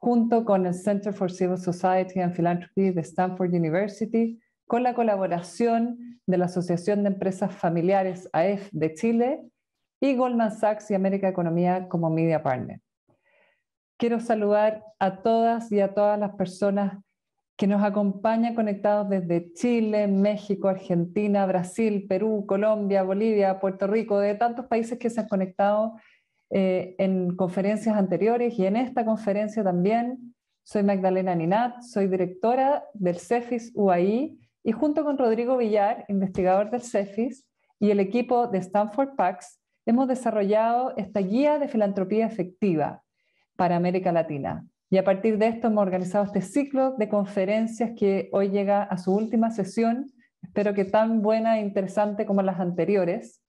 Junto con el Center for Civil Society and Philanthropy de Stanford University, con la colaboración de la Asociación de Empresas Familiares AEF de Chile y Goldman Sachs y América Economía como Media Partner. Quiero saludar a todas y a todas las personas que nos acompañan conectados desde Chile, México, Argentina, Brasil, Perú, Colombia, Bolivia, Puerto Rico, de tantos países que se han conectado en conferencias anteriores y en esta conferencia también. Soy Magdalena Ninat, soy directora del CEFIS UAI y junto con Rodrigo Villar, investigador del CEFIS, y el equipo de Stanford PACS, hemos desarrollado esta guía de filantropía efectiva para América Latina. Y a partir de esto hemos organizado este ciclo de conferencias que hoy llega a su última sesión, espero que tan buena e interesante como las anteriores.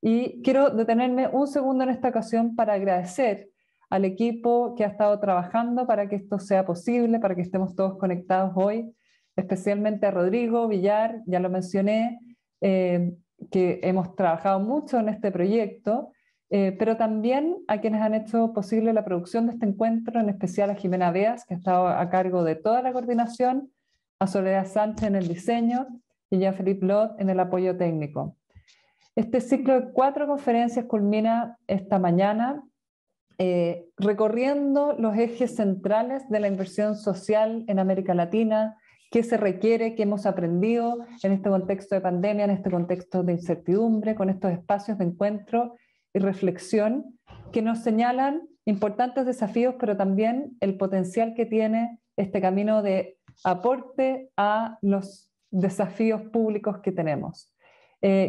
Y quiero detenerme un segundo en esta ocasión para agradecer al equipo que ha estado trabajando para que esto sea posible, para que estemos todos conectados hoy, especialmente a Rodrigo Villar, ya lo mencioné, que hemos trabajado mucho en este proyecto, pero también a quienes han hecho posible la producción de este encuentro, en especial a Jimena Beas, que ha estado a cargo de toda la coordinación, a Soledad Sánchez en el diseño y Jean-Philippe Lot en el apoyo técnico. Este ciclo de 4 conferencias culmina esta mañana recorriendo los ejes centrales de la inversión social en América Latina, qué se requiere, qué hemos aprendido en este contexto de pandemia, en este contexto de incertidumbre, con estos espacios de encuentro y reflexión que nos señalan importantes desafíos, pero también el potencial que tiene este camino de aporte a los desafíos públicos que tenemos.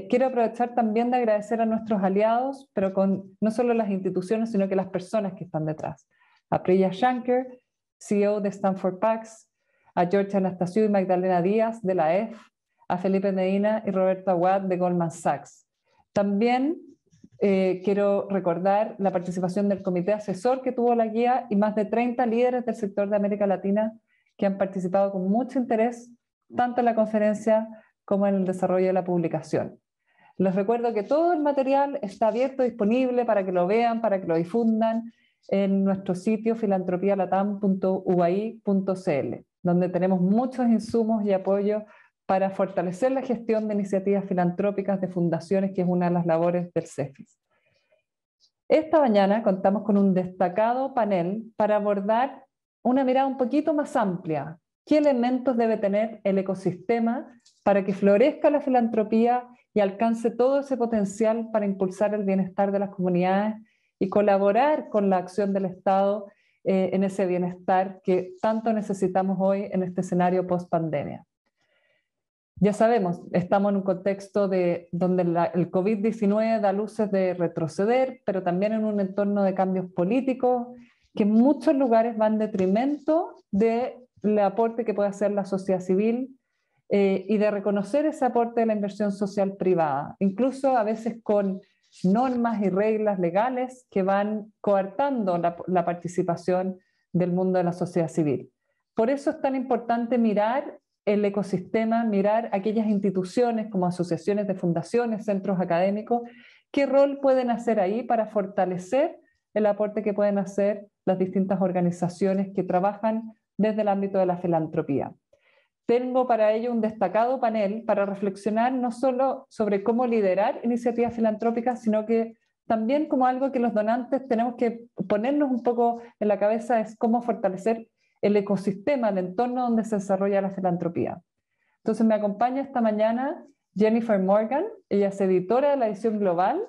Quiero aprovechar también de agradecer a nuestros aliados, pero con no solo las instituciones, sino que las personas que están detrás. A Priya Shankar, CEO de Stanford PACS, a George Anastasio y Magdalena Díaz de la AEF, a Felipe Medina y Roberto Aguad de Goldman Sachs. También quiero recordar la participación del comité asesor que tuvo la guía y más de 30 líderes del sector de América Latina que han participado con mucho interés, tanto en la conferencia como en el desarrollo de la publicación. Les recuerdo que todo el material está abierto, disponible para que lo vean, para que lo difundan en nuestro sitio filantropialatam.uai.cl, donde tenemos muchos insumos y apoyo para fortalecer la gestión de iniciativas filantrópicas de fundaciones, que es una de las labores del CEFIS. Esta mañana contamos con un destacado panel para abordar una mirada un poquito más amplia. ¿Qué elementos debe tener el ecosistema para que florezca la filantropía y alcance todo ese potencial para impulsar el bienestar de las comunidades y colaborar con la acción del Estado en ese bienestar que tanto necesitamos hoy en este escenario post-pandemia? Ya sabemos, estamos en un contexto donde el COVID-19 da luces de retroceder, pero también en un entorno de cambios políticos que en muchos lugares van en detrimento del aporte que puede hacer la sociedad civil y de reconocer ese aporte de la inversión social privada, incluso a veces con normas y reglas legales que van coartando la participación del mundo de la sociedad civil. Por eso es tan importante mirar el ecosistema, mirar aquellas instituciones como asociaciones de fundaciones, centros académicos, qué rol pueden hacer ahí para fortalecer el aporte que pueden hacer las distintas organizaciones que trabajan desde el ámbito de la filantropía. Tengo para ello un destacado panel para reflexionar no solo sobre cómo liderar iniciativas filantrópicas, sino que también como algo que los donantes tenemos que ponernos un poco en la cabeza, es cómo fortalecer el ecosistema, el entorno donde se desarrolla la filantropía. Entonces me acompaña esta mañana Jennifer Morgan, ella es editora de la edición global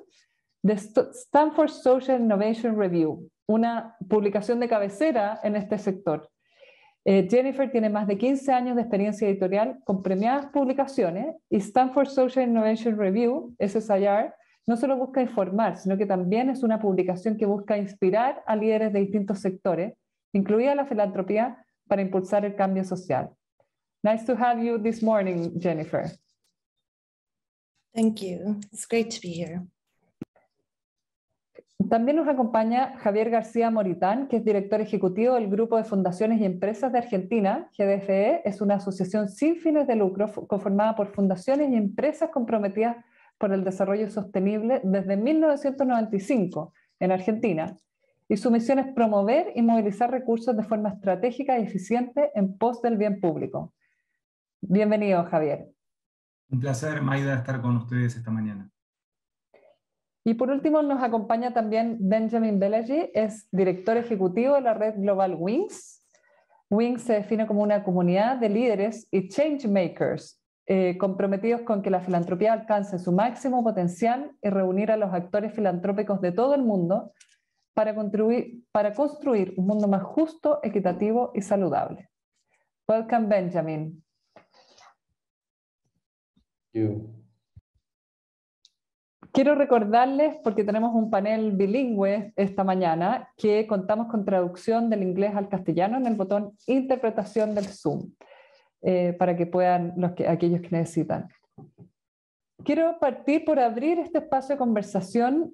The Stanford Social Innovation Review, una publicación de cabecera en este sector. Jennifer tiene más de 15 años de experiencia editorial con premiadas publicaciones y Stanford Social Innovation Review, SSIR, no solo busca informar, sino que también es una publicación que busca inspirar a líderes de distintos sectores, incluida la filantropía, para impulsar el cambio social. Nice to have you this morning, Jennifer. Thank you. It's great to be here. También nos acompaña Javier García Moritán, que es director ejecutivo del Grupo de Fundaciones y Empresas de Argentina. GDFE es una asociación sin fines de lucro conformada por fundaciones y empresas comprometidas por el desarrollo sostenible desde 1995 en Argentina. Y su misión es promover y movilizar recursos de forma estratégica y eficiente en pos del bien público. Bienvenido, Javier. Un placer, Maida, estar con ustedes esta mañana. Y por último nos acompaña también Benjamin Belagy, es director ejecutivo de la red global Wings. Wings se define como una comunidad de líderes y change makers comprometidos con que la filantropía alcance su máximo potencial y reunir a los actores filantrópicos de todo el mundo para construir un mundo más justo, equitativo y saludable. Welcome, Benjamin. Thank you. Quiero recordarles, porque tenemos un panel bilingüe esta mañana, que contamos con traducción del inglés al castellano en el botón interpretación del Zoom, para que puedan aquellos que necesitan. Quiero partir por abrir este espacio de conversación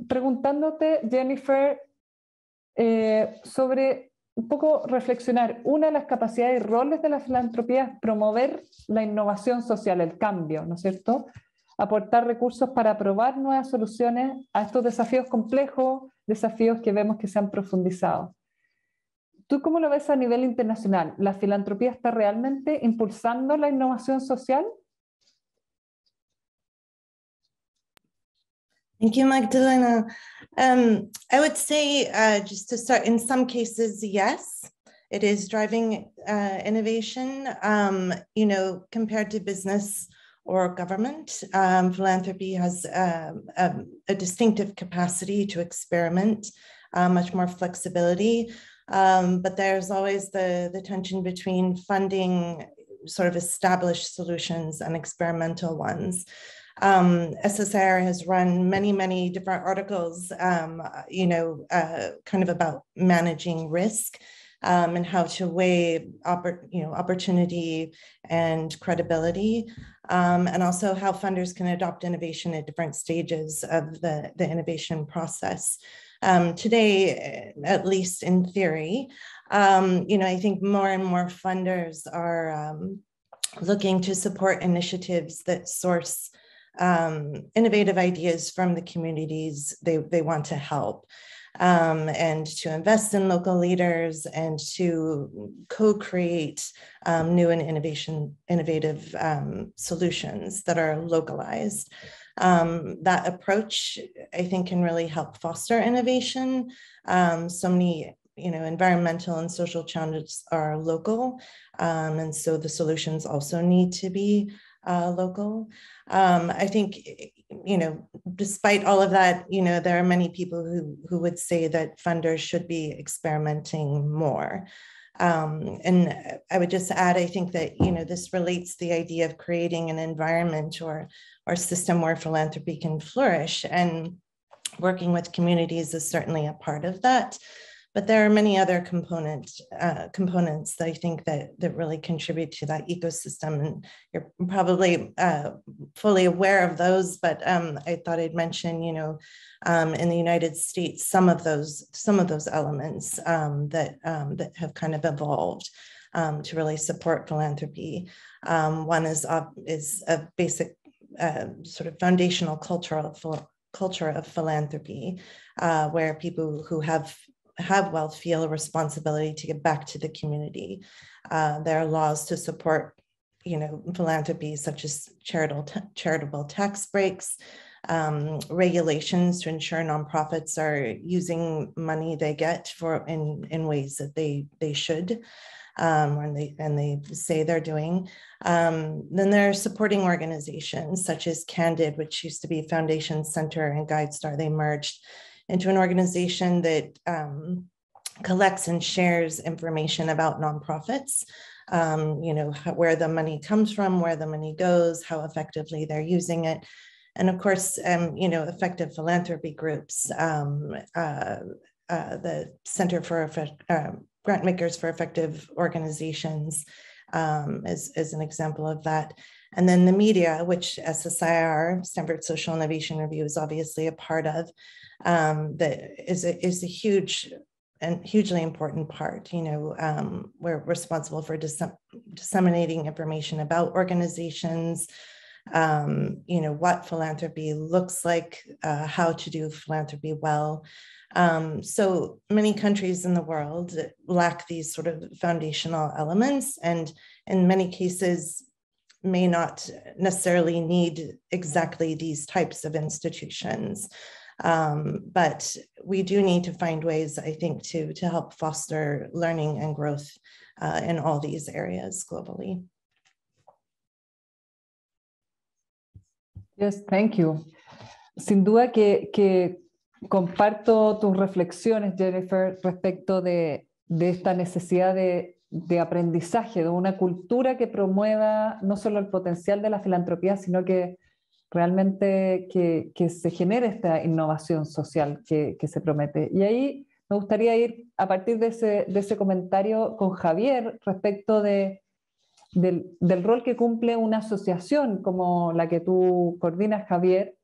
preguntándote, Jennifer, sobre un poco reflexionar. Una de las capacidades y roles de la filantropía es promover la innovación social, el cambio, ¿no es cierto? Aportar recursos para probar nuevas soluciones a estos desafíos complejos, desafíos que vemos que se han profundizado. ¿Tú cómo lo ves a nivel internacional? ¿La filantropía está realmente impulsando la innovación social? Thank you, Magdalena. I would say, just to start, in some cases, yes, it is driving innovation, compared to business or government. Philanthropy has a distinctive capacity to experiment, much more flexibility, but there's always the tension between funding sort of established solutions and experimental ones. SSIR has run many different articles, kind of about managing risk and how to weigh opportunity and credibility, and also how funders can adopt innovation at different stages of the innovation process. Today, at least in theory, I think more and more funders are looking to support initiatives that source innovative ideas from the communities they want to help, and to invest in local leaders and to co-create new and innovative solutions that are localized. That approach, I think, can really help foster innovation. So many environmental and social challenges are local, and so the solutions also need to be local. I think, despite all of that, there are many people who would say that funders should be experimenting more. And I would just add, I think that, this relates to the idea of creating an environment or system where philanthropy can flourish, and working with communities is certainly a part of that. But there are many other components that I think that really contribute to that ecosystem, and you're probably fully aware of those. But I thought I'd mention, in the United States, some of those elements that have kind of evolved to really support philanthropy. One is a basic sort of foundational culture of philanthropy, where people who have wealth feel a responsibility to give back to the community. There are laws to support, philanthropy, such as charitable tax breaks, regulations to ensure nonprofits are using money they get in ways that they should. and they say they're doing. Then there are supporting organizations such as Candid, which used to be Foundation Center and GuideStar. They merged into an organization that collects and shares information about nonprofits, where the money comes from, where the money goes, how effectively they're using it. And of course, effective philanthropy groups, the Center for Grantmakers for Effective Organizations is an example of that. And then the media, which SSIR, Stanford Social Innovation Review, is obviously a part of, that is a huge and hugely important part. We're responsible for disseminating information about organizations, what philanthropy looks like, how to do philanthropy well. So many countries in the world lack these sort of foundational elements, and in many cases may not necessarily need exactly these types of institutions. But we do need to find ways, I think, to help foster learning and growth in all these areas globally. Yes, thank you. Sin duda que comparto tus reflexiones, Jennifer, respecto de esta necesidad de aprendizaje, de una cultura que promueva no solo el potencial de la filantropía, sino que realmente que se genere esta innovación social que se promete. Y ahí me gustaría ir a partir de ese comentario con Javier respecto del rol que cumple una asociación como la que tú coordinas, Javier.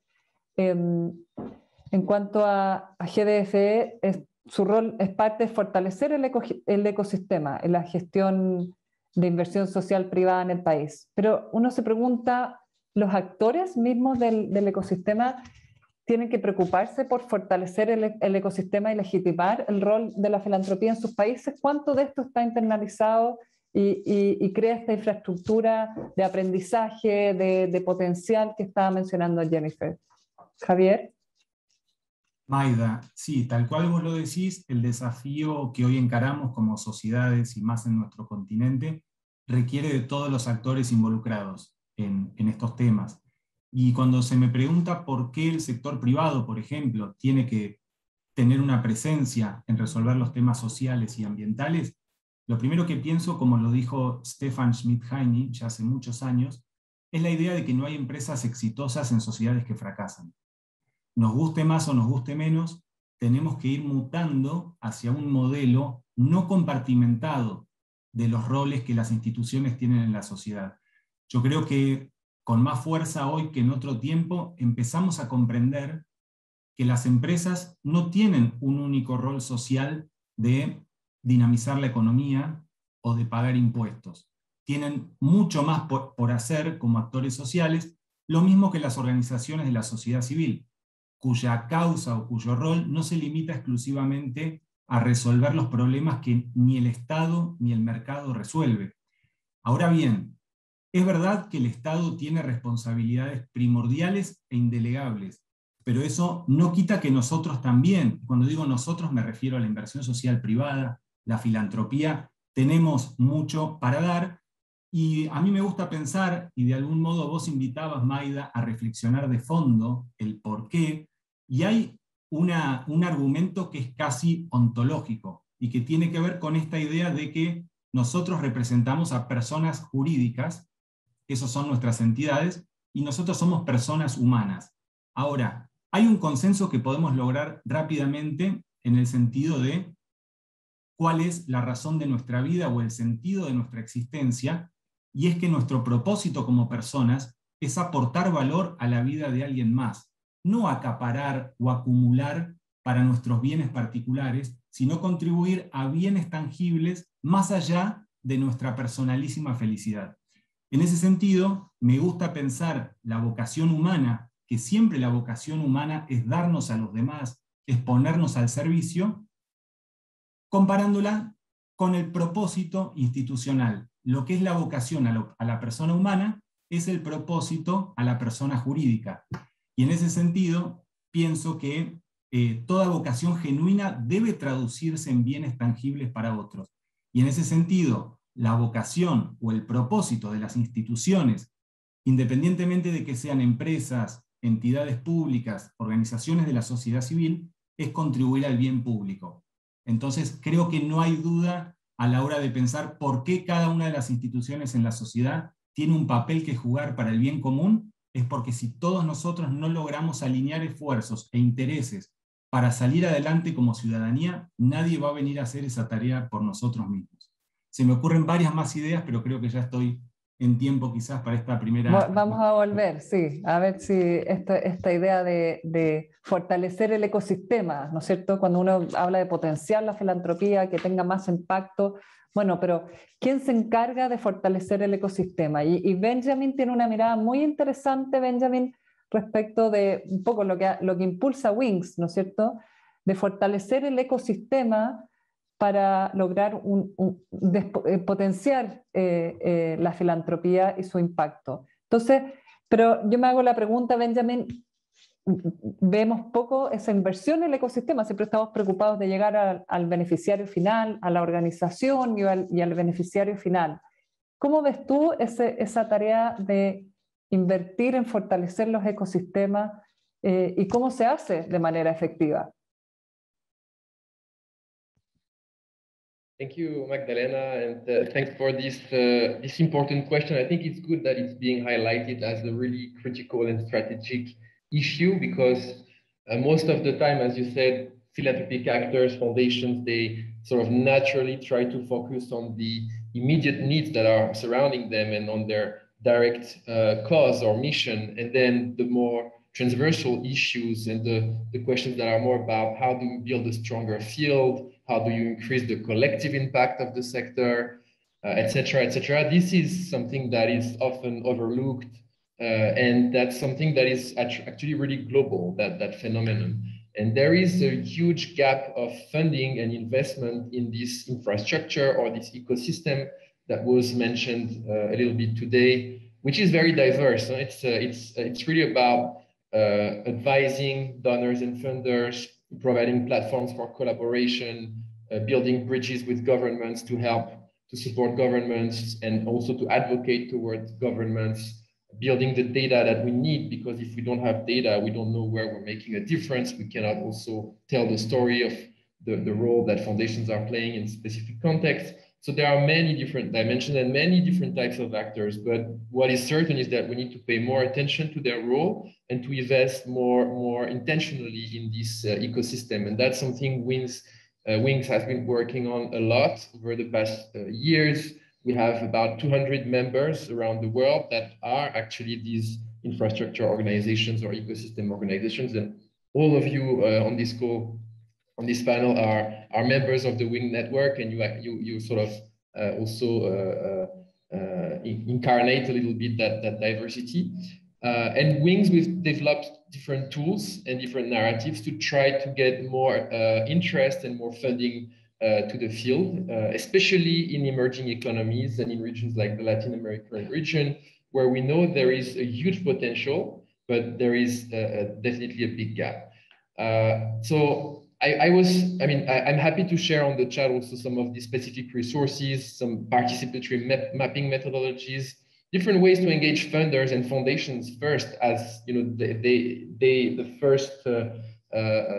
En cuanto a GDFE, su rol es parte de fortalecer el ecosistema en la gestión de inversión social privada en el país. Pero uno se pregunta, ¿los actores mismos del ecosistema tienen que preocuparse por fortalecer el ecosistema y legitimar el rol de la filantropía en sus países? ¿Cuánto de esto está internalizado y crea esta infraestructura de aprendizaje, de potencial que estaba mencionando Jennifer? Javier. Maida, sí, tal cual vos lo decís, el desafío que hoy encaramos como sociedades y más en nuestro continente requiere de todos los actores involucrados en estos temas. Y cuando se me pregunta por qué el sector privado, por ejemplo, tiene que tener una presencia en resolver los temas sociales y ambientales, lo primero que pienso, como lo dijo Stefan Schmidt-Heine ya hace muchos años, es la idea de que no hay empresas exitosas en sociedades que fracasan. Nos guste más o nos guste menos, tenemos que ir mutando hacia un modelo no compartimentado de los roles que las instituciones tienen en la sociedad. Yo creo que con más fuerza hoy que en otro tiempo empezamos a comprender que las empresas no tienen un único rol social de dinamizar la economía o de pagar impuestos. Tienen mucho más por hacer como actores sociales, lo mismo que las organizaciones de la sociedad civil, cuya causa o cuyo rol no se limita exclusivamente a resolver los problemas que ni el Estado ni el mercado resuelve. Ahora bien, es verdad que el Estado tiene responsabilidades primordiales e indelegables, pero eso no quita que nosotros también, cuando digo nosotros me refiero a la inversión social privada, la filantropía, tenemos mucho para dar. Y a mí me gusta pensar, y de algún modo vos invitabas, Maida, a reflexionar de fondo el por qué, y hay un argumento que es casi ontológico, y que tiene que ver con esta idea de que nosotros representamos a personas jurídicas, esos son nuestras entidades, y nosotros somos personas humanas. Ahora, hay un consenso que podemos lograr rápidamente en el sentido de cuál es la razón de nuestra vida o el sentido de nuestra existencia, y es que nuestro propósito como personas es aportar valor a la vida de alguien más, no acaparar o acumular para nuestros bienes particulares, sino contribuir a bienes tangibles más allá de nuestra personalísima felicidad. En ese sentido, me gusta pensar la vocación humana, que siempre la vocación humana es darnos a los demás, es ponernos al servicio, comparándola con el propósito institucional. Lo que es la vocación a la persona humana es el propósito a la persona jurídica. Y en ese sentido, pienso que toda vocación genuina debe traducirse en bienes tangibles para otros. Y en ese sentido, la vocación o el propósito de las instituciones, independientemente de que sean empresas, entidades públicas, organizaciones de la sociedad civil, es contribuir al bien público. Entonces, creo que no hay duda a la hora de pensar por qué cada una de las instituciones en la sociedad tiene un papel que jugar para el bien común, es porque si todos nosotros no logramos alinear esfuerzos e intereses para salir adelante como ciudadanía, nadie va a venir a hacer esa tarea por nosotros mismos. Se me ocurren varias más ideas, pero creo que ya estoy en tiempo quizás para esta primera... Vamos a volver, sí, a ver si esta idea de fortalecer el ecosistema, ¿no es cierto? Cuando uno habla de potenciar la filantropía, que tenga más impacto, bueno, pero ¿quién se encarga de fortalecer el ecosistema? Y Benjamin tiene una mirada muy interesante, Benjamin, respecto de un poco lo que impulsa Wings, ¿no es cierto? De fortalecer el ecosistema para lograr potenciar la filantropía y su impacto. Entonces, pero yo me hago la pregunta, Benjamin, vemos poco esa inversión en el ecosistema, siempre estamos preocupados de llegar al beneficiario final, a la organización y al beneficiario final. ¿Cómo ves tú esa tarea de invertir en fortalecer los ecosistemas y cómo se hace de manera efectiva? Thank you, Magdalena, and thanks for this important question. I think it's good that it's being highlighted as a really critical and strategic issue because most of the time, as you said, philanthropic actors, foundations, they sort of naturally try to focus on the immediate needs that are surrounding them and on their direct cause or mission, and then the more transversal issues and the questions that are more about how do we build a stronger field, how do you increase the collective impact of the sector, et cetera, et cetera. This is something that is often overlooked, and that's something that is actually really global, that phenomenon. And there is a huge gap of funding and investment in this infrastructure or this ecosystem that was mentioned a little bit today, which is very diverse. It's really about advising donors and funders, providing platforms for collaboration, building bridges with governments to help to support governments and also to advocate towards governments, building the data that we need, because if we don't have data, we don't know where we're making a difference. We cannot also tell the story of the role that foundations are playing in specific contexts. So there are many different dimensions and many different types of actors, but what is certain is that we need to pay more attention to their role and to invest more intentionally in this ecosystem. And that's something Wings has been working on a lot over the past years. We have about 200 members around the world that are actually these infrastructure organizations or ecosystem organizations. And all of you on this call, on this panel are members of the Wing network, and you sort of also incarnate a little bit that diversity. And Wings, we've developed different tools and different narratives to try to get more interest and more funding to the field, especially in emerging economies and in regions like the Latin American region, where we know there is a huge potential, but there is definitely a big gap. So I'm happy to share on the chat also some of the specific resources, some participatory mapping methodologies, different ways to engage funders and foundations first, as you know, the first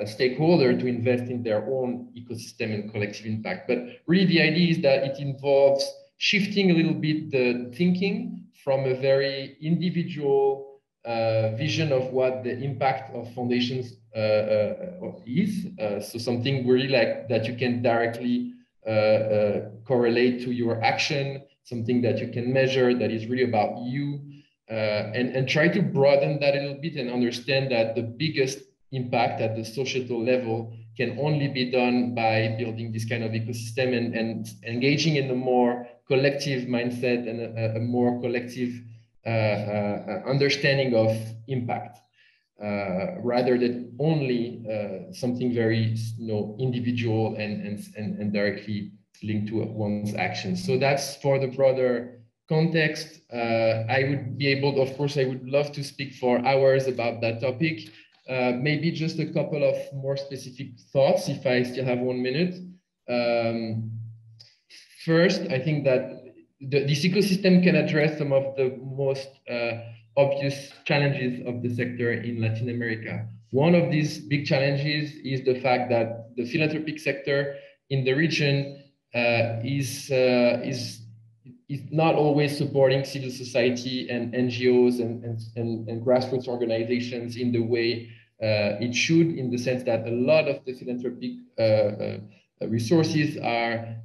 stakeholder to invest in their own ecosystem and collective impact. But really the idea is that it involves shifting a little bit the thinking from a very individual vision of what the impact of foundations is. So something really like that you can directly correlate to your action, something that you can measure that is really about you, and try to broaden that a little bit and understand that the biggest impact at the societal level can only be done by building this kind of ecosystem and engaging in a more collective mindset and a more collective understanding of impact, rather than only something very individual and directly linked to one's actions. So that's for the broader context. I would be able, of course, I would love to speak for hours about that topic. Maybe just a couple of more specific thoughts, if I still have 1 minute. First, I think that this ecosystem can address some of the most obvious challenges of the sector in Latin America. One of these big challenges is the fact that the philanthropic sector in the region is not always supporting civil society and NGOs and grassroots organizations in the way it should, in the sense that a lot of the philanthropic resources are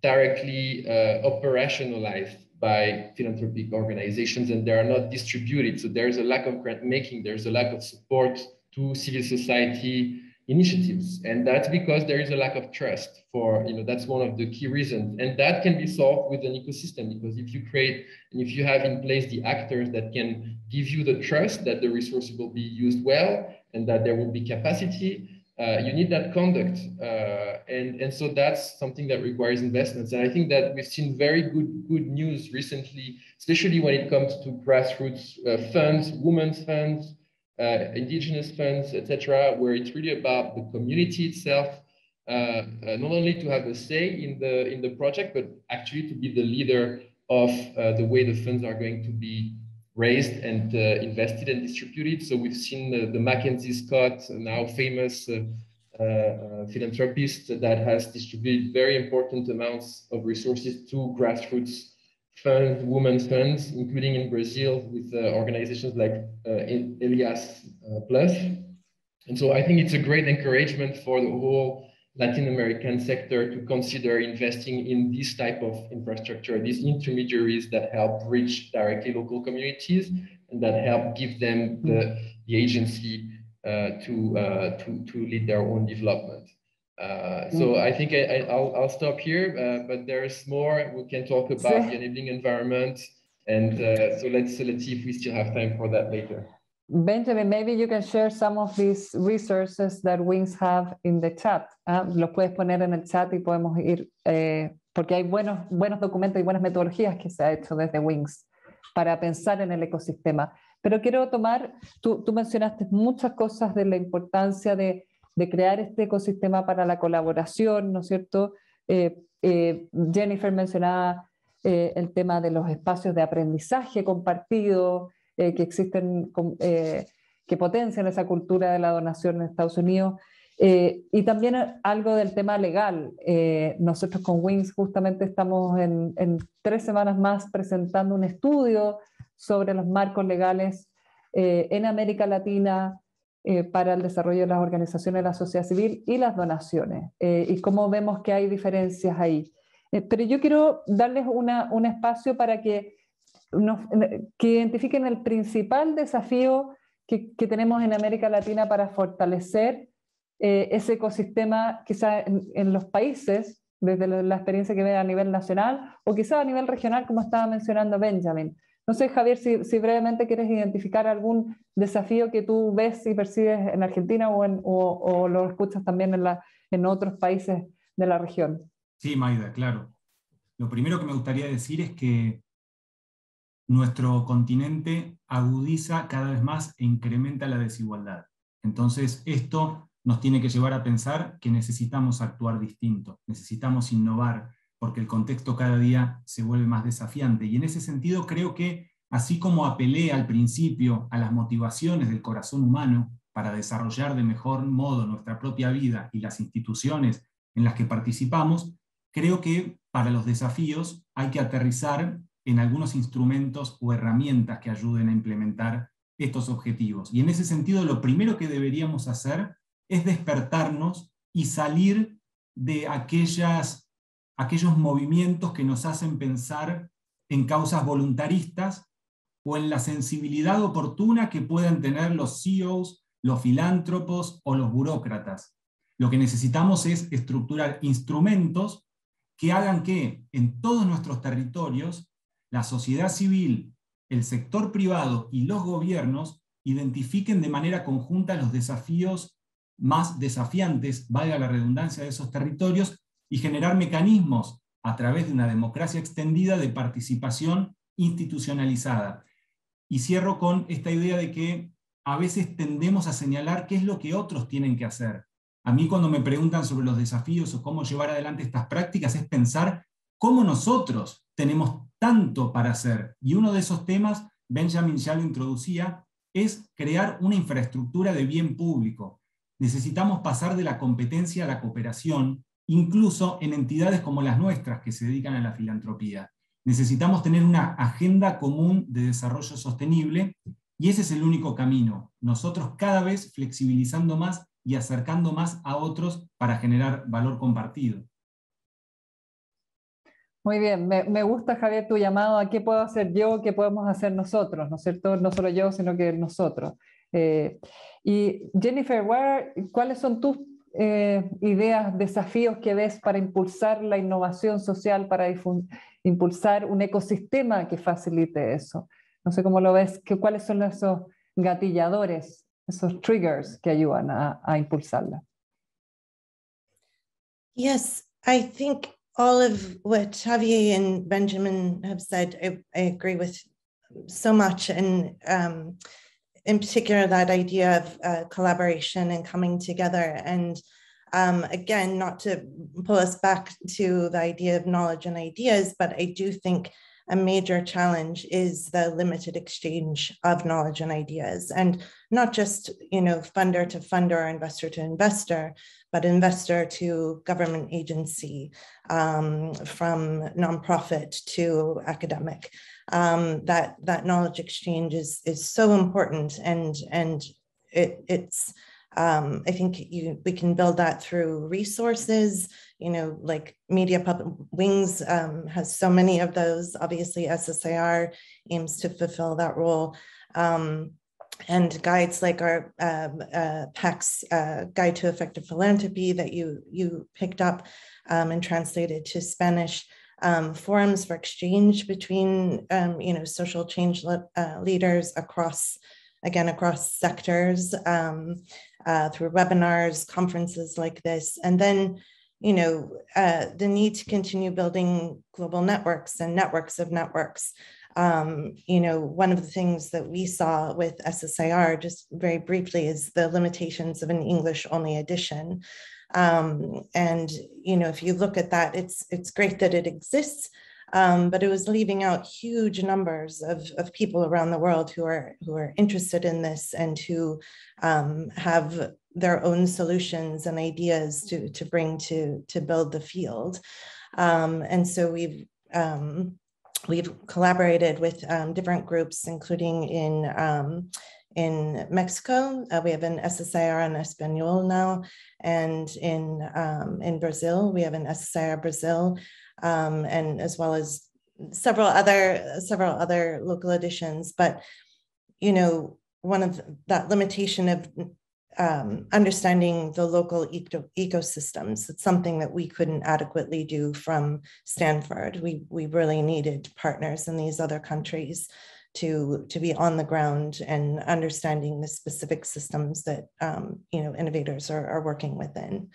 directly operationalized by philanthropic organizations, and they are not distributed. So there's a lack of grant making, there's a lack of support to civil society initiatives. And that's because there is a lack of trust for, that's one of the key reasons. And that can be solved with an ecosystem, because if you create and if you have in place the actors that can give you the trust that the resources will be used well and that there will be capacity, you need that conduct. And so that's something that requires investments. And I think that we've seen very good news recently, especially when it comes to grassroots funds, women's funds, indigenous funds, etc., where it's really about the community itself, not only to have a say in the project, but actually to be the leader of the way the funds are going to be raised and invested and distributed. So we've seen the Mackenzie Scott, now famous philanthropist, that has distributed very important amounts of resources to grassroots funds, women's funds, including in Brazil with organizations like Elias Plus. And so I think it's a great encouragement for the whole Latin American sector to consider investing in this type of infrastructure, these intermediaries that help reach directly local communities and that help give them the agency to lead their own development. So I think I'll stop here, but there's more. We can talk about the enabling environment, and so let's see if we still have time for that later. Benjamin, maybe you can share some of these resources that WINGS have in the chat. Los puedes poner en el chat y podemos ir, porque hay buenos documentos y buenas metodologías que se ha hecho desde WINGS para pensar en el ecosistema. Pero quiero tomar, tú mencionaste muchas cosas de la importancia de crear este ecosistema para la colaboración, ¿no es cierto? Jennifer mencionaba el tema de los espacios de aprendizaje compartido, que existen, que potencian esa cultura de la donación en Estados Unidos, y también algo del tema legal. Nosotros con WINGS justamente estamos en 3 semanas más presentando un estudio sobre los marcos legales en América Latina para el desarrollo de las organizaciones de la sociedad civil y las donaciones, y cómo vemos que hay diferencias ahí. Pero yo quiero darles un espacio para que identifiquen el principal desafío que tenemos en América Latina para fortalecer ese ecosistema, quizá en los países, desde la experiencia que ven a nivel nacional, o quizá a nivel regional, como estaba mencionando Benjamin. No sé, Javier, si brevemente quieres identificar algún desafío que tú ves y percibes en Argentina o lo escuchas también en otros países de la región. Sí, Maida, claro. Lo primero que me gustaría decir es que nuestro continente agudiza cada vez más e incrementa la desigualdad. Entonces, esto nos tiene que llevar a pensar que necesitamos actuar distinto, necesitamos innovar, porque el contexto cada día se vuelve más desafiante. Y en ese sentido creo que, así como apelé al principio a las motivaciones del corazón humano para desarrollar de mejor modo nuestra propia vida y las instituciones en las que participamos, creo que para los desafíos hay que aterrizar en algunos instrumentos o herramientas que ayuden a implementar estos objetivos. Y en ese sentido, lo primero que deberíamos hacer es despertarnos y salir de aquellos movimientos que nos hacen pensar en causas voluntaristas o en la sensibilidad oportuna que puedan tener los CEOs, los filántropos o los burócratas. Lo que necesitamos es estructurar instrumentos que hagan que en todos nuestros territorios la sociedad civil, el sector privado y los gobiernos identifiquen de manera conjunta los desafíos más desafiantes, valga la redundancia, de esos territorios, y generar mecanismos a través de una democracia extendida de participación institucionalizada. Y cierro con esta idea de que a veces tendemos a señalar qué es lo que otros tienen que hacer. A mí, cuando me preguntan sobre los desafíos o cómo llevar adelante estas prácticas, es pensar cómo nosotros tenemos tanto para hacer. Y uno de esos temas, Benjamin ya lo introducía, es crear una infraestructura de bien público. Necesitamos pasar de la competencia a la cooperación, incluso en entidades como las nuestras que se dedican a la filantropía. Necesitamos tener una agenda común de desarrollo sostenible y ese es el único camino. Nosotros cada vez flexibilizando más y acercando más a otros para generar valor compartido. Muy bien, me gusta, Javier, tu llamado a qué puedo hacer yo, qué podemos hacer nosotros, ¿no es cierto? No solo yo, sino que nosotros. Y Jennifer, ¿cuáles son tus ideas, desafíos que ves para impulsar la innovación social, para impulsar un ecosistema que facilite eso? No sé cómo lo ves, ¿cuáles son esos gatilladores, esos triggers que ayudan a impulsarla? Yes, I think all of what Javier and Benjamin have said, I agree with so much. And in particular, that idea of collaboration and coming together. And again, not to pull us back to the idea of knowledge and ideas, but I do think a major challenge is the limited exchange of knowledge and ideas, and not just, funder to funder or investor to investor, but investor to government agency, from nonprofit to academic. That knowledge exchange is so important, and it's I think we can build that through resources, like Media Public Wings has so many of those. Obviously, SSIR aims to fulfill that role. And guides like our PAC's Guide to Effective Philanthropy that you picked up and translated to Spanish. Forums for exchange between, social change leaders across sectors, through webinars, conferences like this. And then, the need to continue building global networks and networks of networks. One of the things that we saw with SSIR, just very briefly, is the limitations of an English-only edition. And, if you look at that, it's great that it exists, but it was leaving out huge numbers of people around the world who are interested in this and who have their own solutions and ideas to bring to build the field. And so we've collaborated with different groups, including in Mexico. We have an SSIR en Español now, and in Brazil, we have an SSIR Brazil, and as well as several other local editions. But one of that limitation of understanding the local ecosystems, it's something that we couldn't adequately do from Stanford. We really needed partners in these other countries to be on the ground and understanding the specific systems that innovators are working within.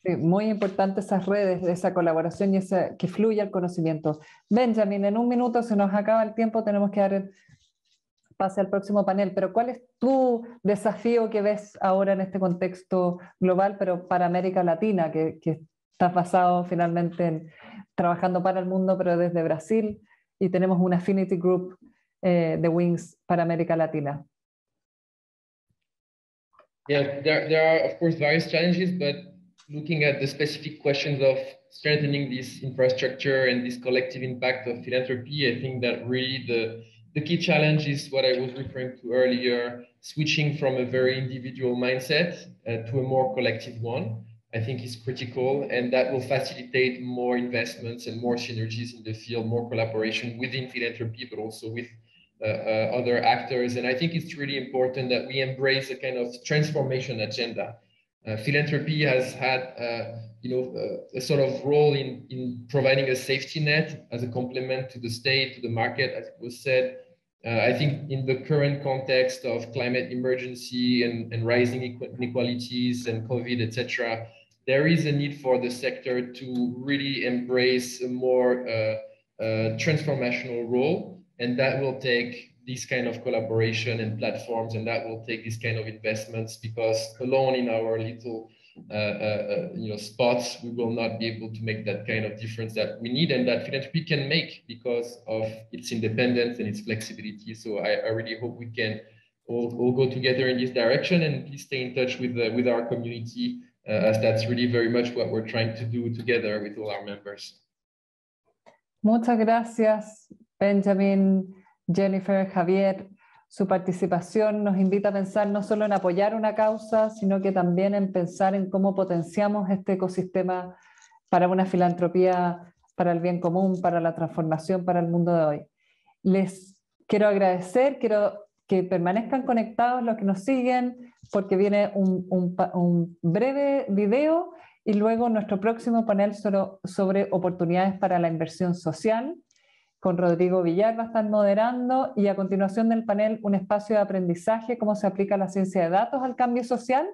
Sí, muy importante esas redes, esa colaboración y que fluya el conocimiento. Benjamin, en un minuto se nos acaba el tiempo, tenemos que dar el pase al próximo panel, pero ¿cuál es tu desafío que ves ahora en este contexto global, pero para América Latina, que estás basado finalmente en trabajando para el mundo, pero desde Brasil, y tenemos un Affinity Group de Wings para América Latina? Yeah, there are, of course, various challenges, but looking at the specific questions of strengthening this infrastructure and this collective impact of philanthropy, I think that really the key challenge is what I was referring to earlier, switching from a very individual mindset to a more collective one, I think is critical, and that will facilitate more investments and more synergies in the field, more collaboration within philanthropy, but also with other actors. And I think it's really important that we embrace a kind of transformation agenda. Philanthropy has had a sort of role in providing a safety net as a complement to the state, to the market, as it was said. I think in the current context of climate emergency and rising inequalities and COVID, etc., there is a need for the sector to really embrace a more transformational role, and that will take this kind of collaboration and platforms, and that will take this kind of investments, because alone in our little spots, we will not be able to make that kind of difference that we need and that philanthropy can make because of its independence and its flexibility. So I really hope we can all go together in this direction, and please stay in touch with our community, as that's really very much what we're trying to do together with all our members. Muchas gracias, Benjamin, Jennifer, Javier. Su participación nos invita a pensar no solo en apoyar una causa, sino que también en pensar en cómo potenciamos este ecosistema para una filantropía para el bien común, para la transformación, para el mundo de hoy. Les quiero agradecer, quiero que permanezcan conectados los que nos siguen, porque viene un breve video y luego nuestro próximo panel sobre oportunidades para la inversión social, con Rodrigo Villar va a estar moderando, y a continuación del panel un espacio de aprendizaje, cómo se aplica la ciencia de datos al cambio social,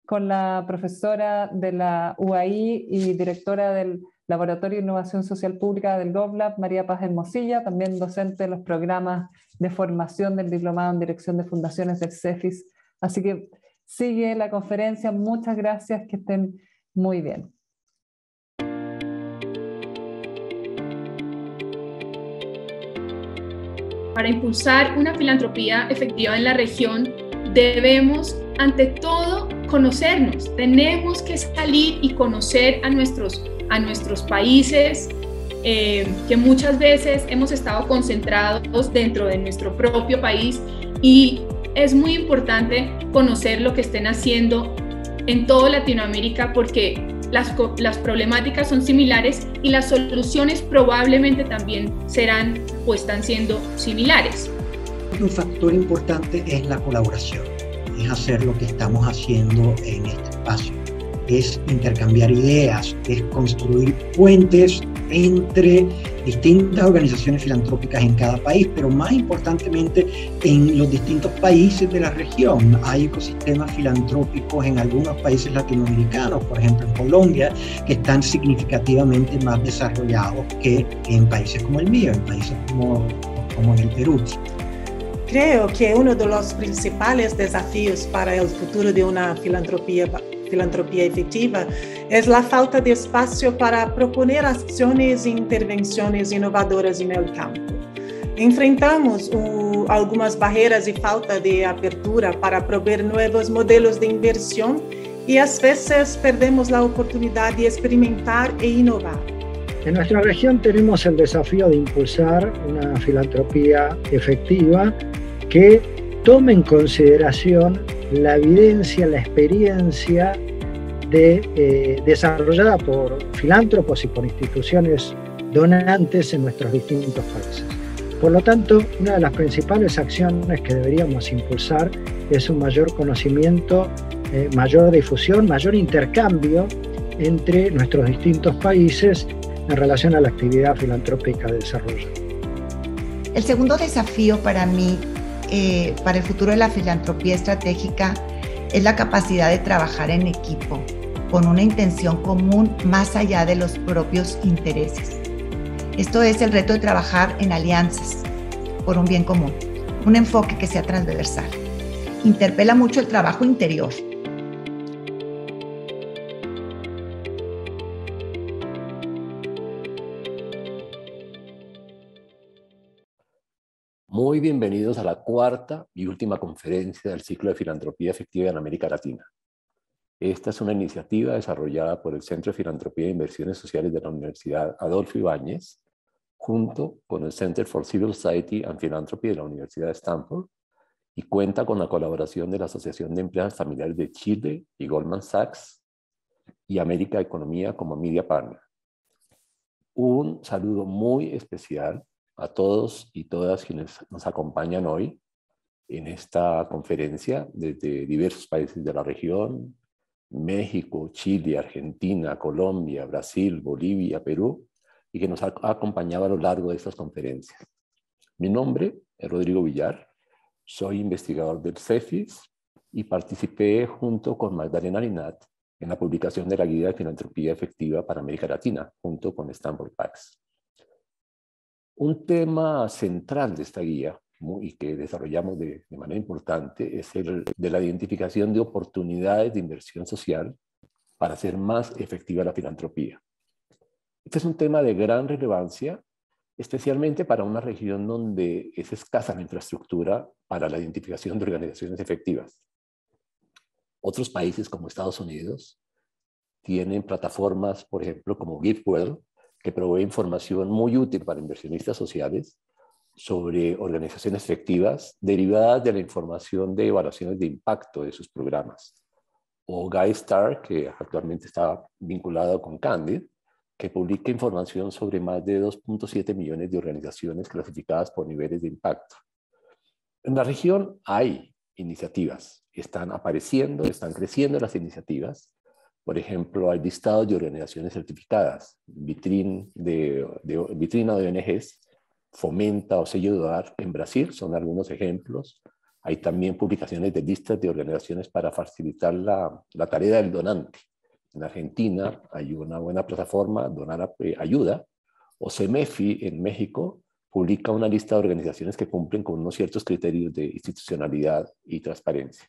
con la profesora de la UAI y directora del Laboratorio de Innovación Social Pública del GovLab, María Paz Hermosilla, también docente de los programas de formación del Diplomado en Dirección de Fundaciones del CEFIS. Así que sigue la conferencia, muchas gracias, que estén muy bien. Para impulsar una filantropía efectiva en la región, debemos, ante todo, conocernos. Tenemos que salir y conocer a nuestros países, que muchas veces hemos estado concentrados dentro de nuestro propio país, y es muy importante conocer lo que estén haciendo en toda Latinoamérica, porque las problemáticas son similares y las soluciones probablemente también serán o están siendo similares. Un factor importante es la colaboración, es hacer lo que estamos haciendo en este espacio, es intercambiar ideas, es construir puentes entre distintas organizaciones filantrópicas en cada país, pero más importantemente en los distintos países de la región. Hay ecosistemas filantrópicos en algunos países latinoamericanos, por ejemplo en Colombia, que están significativamente más desarrollados que en países como el mío, en países como en el Perú. Creo que uno de los principales desafíos para el futuro de una filantropía efectiva es la falta de espacio para proponer acciones e intervenciones innovadoras en el campo. Enfrentamos algunas barreras y falta de apertura para proveer nuevos modelos de inversión, y a veces perdemos la oportunidad de experimentar e innovar. En nuestra región tenemos el desafío de impulsar una filantropía efectiva que tome en consideración la evidencia, la experiencia desarrollada por filántropos y por instituciones donantes en nuestros distintos países. Por lo tanto, una de las principales acciones que deberíamos impulsar es un mayor conocimiento, mayor difusión, mayor intercambio entre nuestros distintos países en relación a la actividad filantrópica de desarrollo. El segundo desafío para mí, para el futuro de la filantropía estratégica, es la capacidad de trabajar en equipo, con una intención común más allá de los propios intereses. Esto es el reto de trabajar en alianzas por un bien común, un enfoque que sea transversal. Interpela mucho el trabajo interior. Muy bienvenidos a la cuarta y última conferencia del ciclo de filantropía efectiva en América Latina. Esta es una iniciativa desarrollada por el Centro de Filantropía e Inversiones Sociales de la Universidad Adolfo Ibáñez, junto con el Center for Civil Society and Philanthropy de la Universidad de Stanford, y cuenta con la colaboración de la Asociación de Empresas Familiares de Chile y Goldman Sachs y América Economía como Media Partner. Un saludo muy especial a todos y todas quienes nos acompañan hoy en esta conferencia desde diversos países de la región: México, Chile, Argentina, Colombia, Brasil, Bolivia, Perú, y que nos ha acompañado a lo largo de estas conferencias. Mi nombre es Rodrigo Villar, soy investigador del CEFIS y participé junto con Magdalena Linat en la publicación de la Guía de Filantropía Efectiva para América Latina, junto con Stanford Pax. Un tema central de esta guía, y que desarrollamos de manera importante, es el de la identificación de oportunidades de inversión social para hacer más efectiva la filantropía. Este es un tema de gran relevancia, especialmente para una región donde es escasa la infraestructura para la identificación de organizaciones efectivas. Otros países como Estados Unidos tienen plataformas, por ejemplo, como GiveWell, que provee información muy útil para inversionistas sociales sobre organizaciones efectivas derivadas de la información de evaluaciones de impacto de sus programas. O GuideStar, que actualmente está vinculado con Candid, que publica información sobre más de 2.7 millones de organizaciones clasificadas por niveles de impacto. En la región hay iniciativas, están apareciendo, están creciendo las iniciativas. Por ejemplo, hay listados de organizaciones certificadas, vitrina de ONGs, Fomenta o Sello Doar en Brasil, son algunos ejemplos. Hay también publicaciones de listas de organizaciones para facilitar la tarea del donante. En Argentina hay una buena plataforma, Donar Ayuda, o CEMEFI en México publica una lista de organizaciones que cumplen con unos ciertos criterios de institucionalidad y transparencia.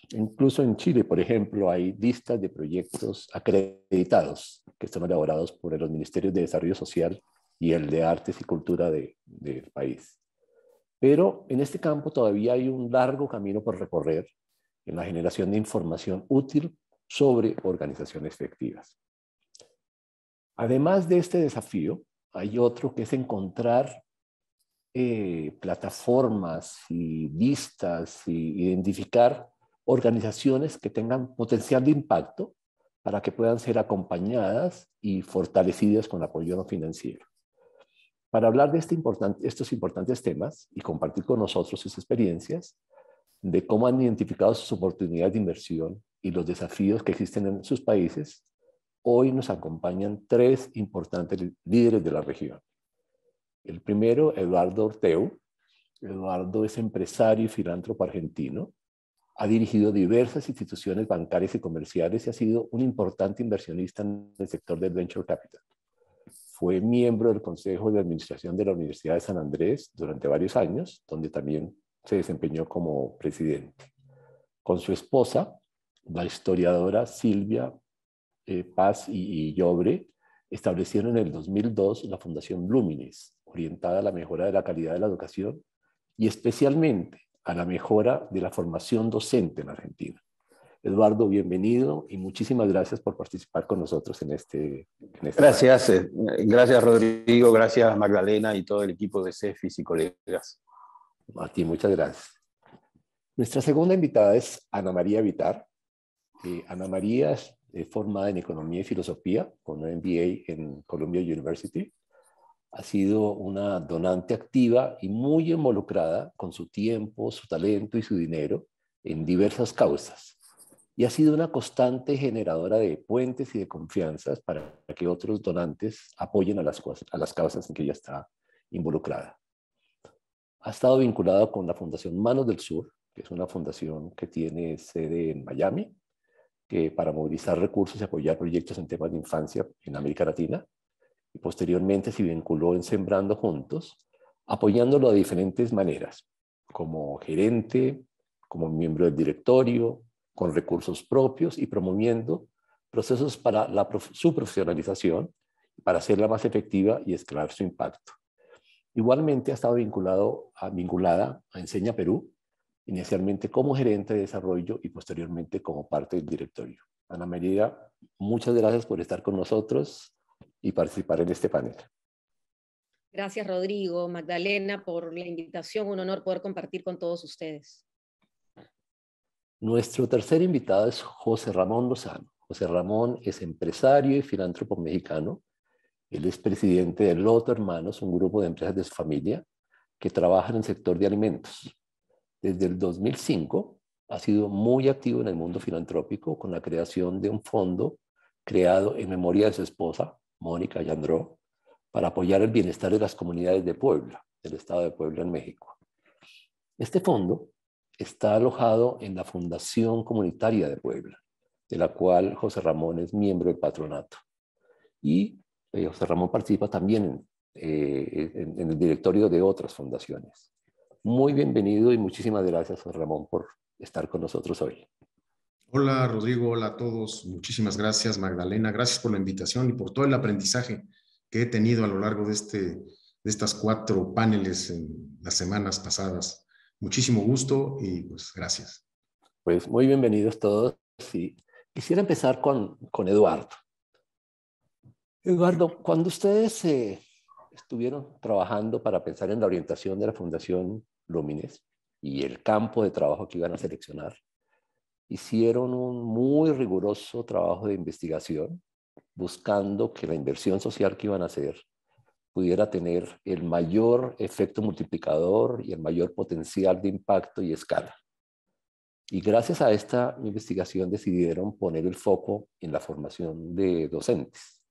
Incluso en Chile, por ejemplo, hay listas de proyectos acreditados que son elaborados por los Ministerios de Desarrollo Social y el de Artes y Cultura del país. Pero en este campo todavía hay un largo camino por recorrer en la generación de información útil sobre organizaciones efectivas. Además de este desafío, hay otro que es encontrar plataformas y listas y identificar organizaciones que tengan potencial de impacto para que puedan ser acompañadas y fortalecidas con apoyo no financiero. Para hablar de estos importantes temas y compartir con nosotros sus experiencias de cómo han identificado sus oportunidades de inversión y los desafíos que existen en sus países, hoy nos acompañan tres importantes líderes de la región. El primero, Eduardo Orteu. Eduardo es empresario y filántropo argentino. Ha dirigido diversas instituciones bancarias y comerciales y ha sido un importante inversionista en el sector del venture capital. Fue miembro del Consejo de Administración de la Universidad de San Andrés durante varios años, donde también se desempeñó como presidente. Con su esposa, la historiadora Silvia Paz y Llobre, establecieron en el 2002 la Fundación Luminis, orientada a la mejora de la calidad de la educación y especialmente a la mejora de la formación docente en Argentina. Eduardo, bienvenido y muchísimas gracias por participar con nosotros en este Gracias, gracias Rodrigo, gracias Magdalena y todo el equipo de CEFIS y colegas. A ti, muchas gracias. Nuestra segunda invitada es Ana María Vitar. Ana María es formada en Economía y Filosofía con un MBA en Columbia University. Ha sido una donante activa y muy involucrada con su tiempo, su talento y su dinero en diversas causas. Y ha sido una constante generadora de puentes y de confianzas para que otros donantes apoyen a las causas en que ella está involucrada. Ha estado vinculada con la Fundación Manos del Sur, que es una fundación que tiene sede en Miami, que para movilizar recursos y apoyar proyectos en temas de infancia en América Latina. Y posteriormente se vinculó en Sembrando Juntos, apoyándolo de diferentes maneras, como gerente, como miembro del directorio, con recursos propios y promoviendo procesos para su profesionalización, para hacerla más efectiva y escalar su impacto. Igualmente ha estado vinculada a Enseña Perú, inicialmente como gerente de desarrollo y posteriormente como parte del directorio. Ana María, muchas gracias por estar con nosotros y participar en este panel. Gracias, Rodrigo, Magdalena, por la invitación. Un honor poder compartir con todos ustedes. Nuestro tercer invitado es José Ramón Lozano. José Ramón es empresario y filántropo mexicano. Él es presidente de Loto Hermanos, un grupo de empresas de su familia que trabajan en el sector de alimentos. Desde el 2005 ha sido muy activo en el mundo filantrópico con la creación de un fondo creado en memoria de su esposa, Mónica Yandró, para apoyar el bienestar de las comunidades de Puebla, del estado de Puebla en México. Este fondo está alojado en la Fundación Comunitaria de Puebla, de la cual José Ramón es miembro del patronato. Y José Ramón participa también en el directorio de otras fundaciones. Muy bienvenido y muchísimas gracias, José Ramón, por estar con nosotros hoy. Hola Rodrigo, hola a todos. Muchísimas gracias Magdalena. Gracias por la invitación y por todo el aprendizaje que he tenido a lo largo de estas 4 paneles en las semanas pasadas. Muchísimo gusto y pues gracias. Pues muy bienvenidos todos. Sí. Quisiera empezar con Eduardo. Eduardo, cuando ustedes estuvieron trabajando para pensar en la orientación de la Fundación Lumines y el campo de trabajo que iban a seleccionar, hicieron un muy riguroso trabajo de investigación buscando que la inversión social que iban a hacer pudiera tener el mayor efecto multiplicador y el mayor potencial de impacto y escala. Y gracias a esta investigación decidieron poner el foco en la formación de docentes.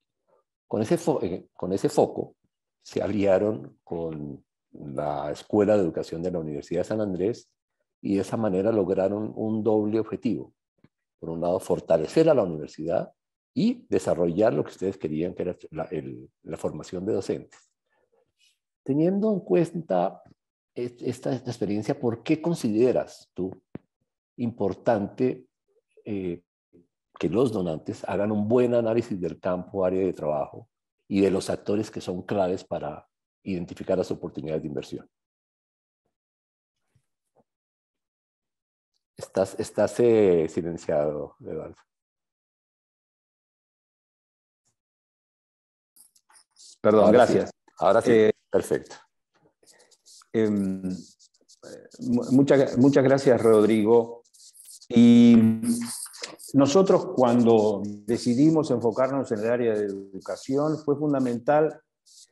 Con ese foco se aliaron con la Escuela de Educación de la Universidad de San Andrés y de esa manera lograron un doble objetivo. Por un lado, fortalecer a la universidad y desarrollar lo que ustedes querían, que era la formación de docentes. Teniendo en cuenta esta experiencia, ¿por qué consideras tú importante que los donantes hagan un buen análisis del campo, área de trabajo y de los actores que son claves para identificar las oportunidades de inversión? Estás silenciado, Eduardo. Perdón, ahora gracias. Sí. Ahora sí, perfecto. Muchas gracias, Rodrigo. Y nosotros cuando decidimos enfocarnos en el área de educación fue fundamental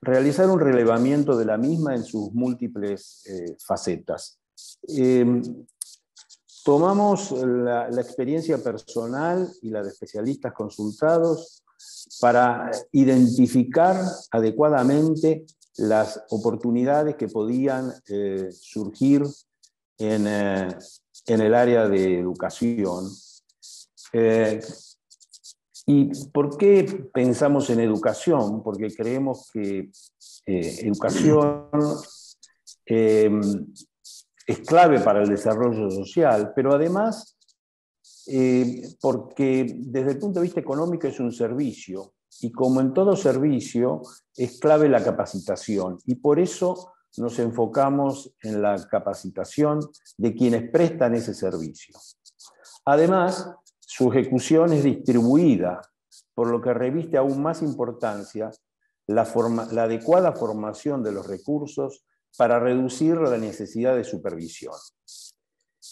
realizar un relevamiento de la misma en sus múltiples facetas. Tomamos la experiencia personal y la de especialistas consultados para identificar adecuadamente las oportunidades que podían surgir en el área de educación. ¿Y por qué pensamos en educación? Porque creemos que educación es clave para el desarrollo social, pero además porque desde el punto de vista económico es un servicio, y como en todo servicio es clave la capacitación, y por eso nos enfocamos en la capacitación de quienes prestan ese servicio. Además, su ejecución es distribuida, por lo que reviste aún más importancia la adecuada formación de los recursos para reducir la necesidad de supervisión.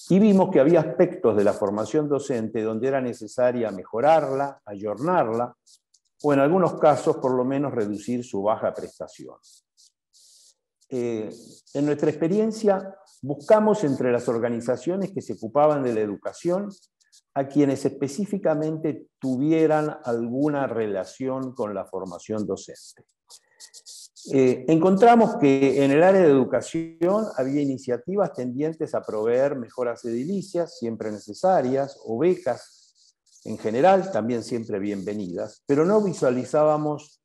Y vimos que había aspectos de la formación docente donde era necesaria mejorarla, ayornarla, o en algunos casos por lo menos reducir su baja prestación. En nuestra experiencia buscamos entre las organizaciones que se ocupaban de la educación a quienes específicamente tuvieran alguna relación con la formación docente. Encontramos que en el área de educación había iniciativas tendientes a proveer mejoras edilicias, siempre necesarias, o becas en general, también siempre bienvenidas, pero no visualizábamos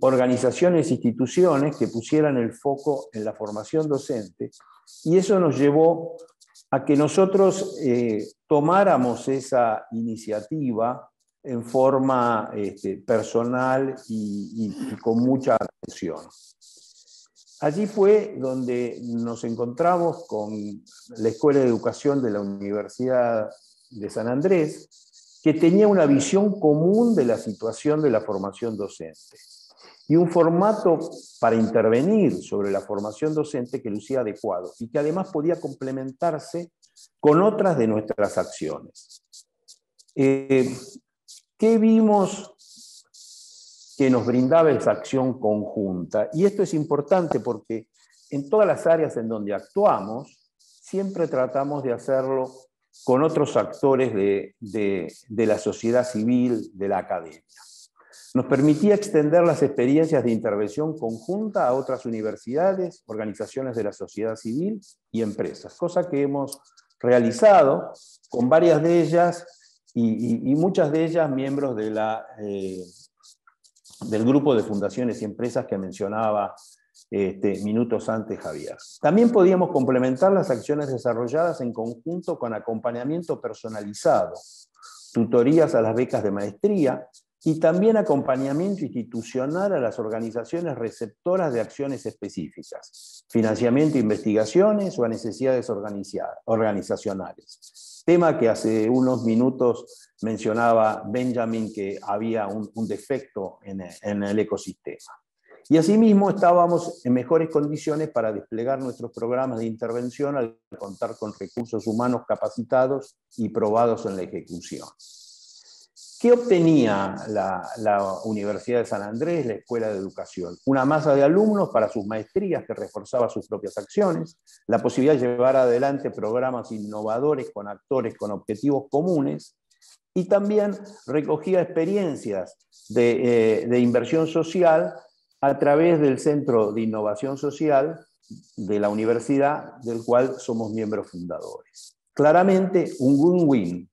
organizaciones e instituciones que pusieran el foco en la formación docente, y eso nos llevó a que nosotros tomáramos esa iniciativa en forma personal y con mucha atención. Allí fue donde nos encontramos con la Escuela de Educación de la Universidad de San Andrés, que tenía una visión común de la situación de la formación docente y un formato para intervenir sobre la formación docente que lucía adecuado y que además podía complementarse con otras de nuestras acciones. ¿Qué vimos que nos brindaba esa acción conjunta? Y esto es importante porque en todas las áreas en donde actuamos, siempre tratamos de hacerlo con otros actores de la sociedad civil, de la academia. Nos permitía extender las experiencias de intervención conjunta a otras universidades, organizaciones de la sociedad civil y empresas, cosa que hemos realizado con varias de ellas y muchas de ellas miembros de del grupo de fundaciones y empresas que mencionaba minutos antes Javier. También podíamos complementar las acciones desarrolladas en conjunto con acompañamiento personalizado, tutorías a las becas de maestría y también acompañamiento institucional a las organizaciones receptoras de acciones específicas, financiamiento de investigaciones o a necesidades organizacionales. Tema que hace unos minutos mencionaba Benjamin, que había un defecto en el ecosistema. Y asimismo estábamos en mejores condiciones para desplegar nuestros programas de intervención al contar con recursos humanos capacitados y probados en la ejecución. ¿Qué obtenía la Universidad de San Andrés, la Escuela de Educación? Una masa de alumnos para sus maestrías que reforzaba sus propias acciones, la posibilidad de llevar adelante programas innovadores con actores con objetivos comunes, y también recogía experiencias de inversión social a través del Centro de Innovación Social de la universidad, del cual somos miembros fundadores. Claramente un win-win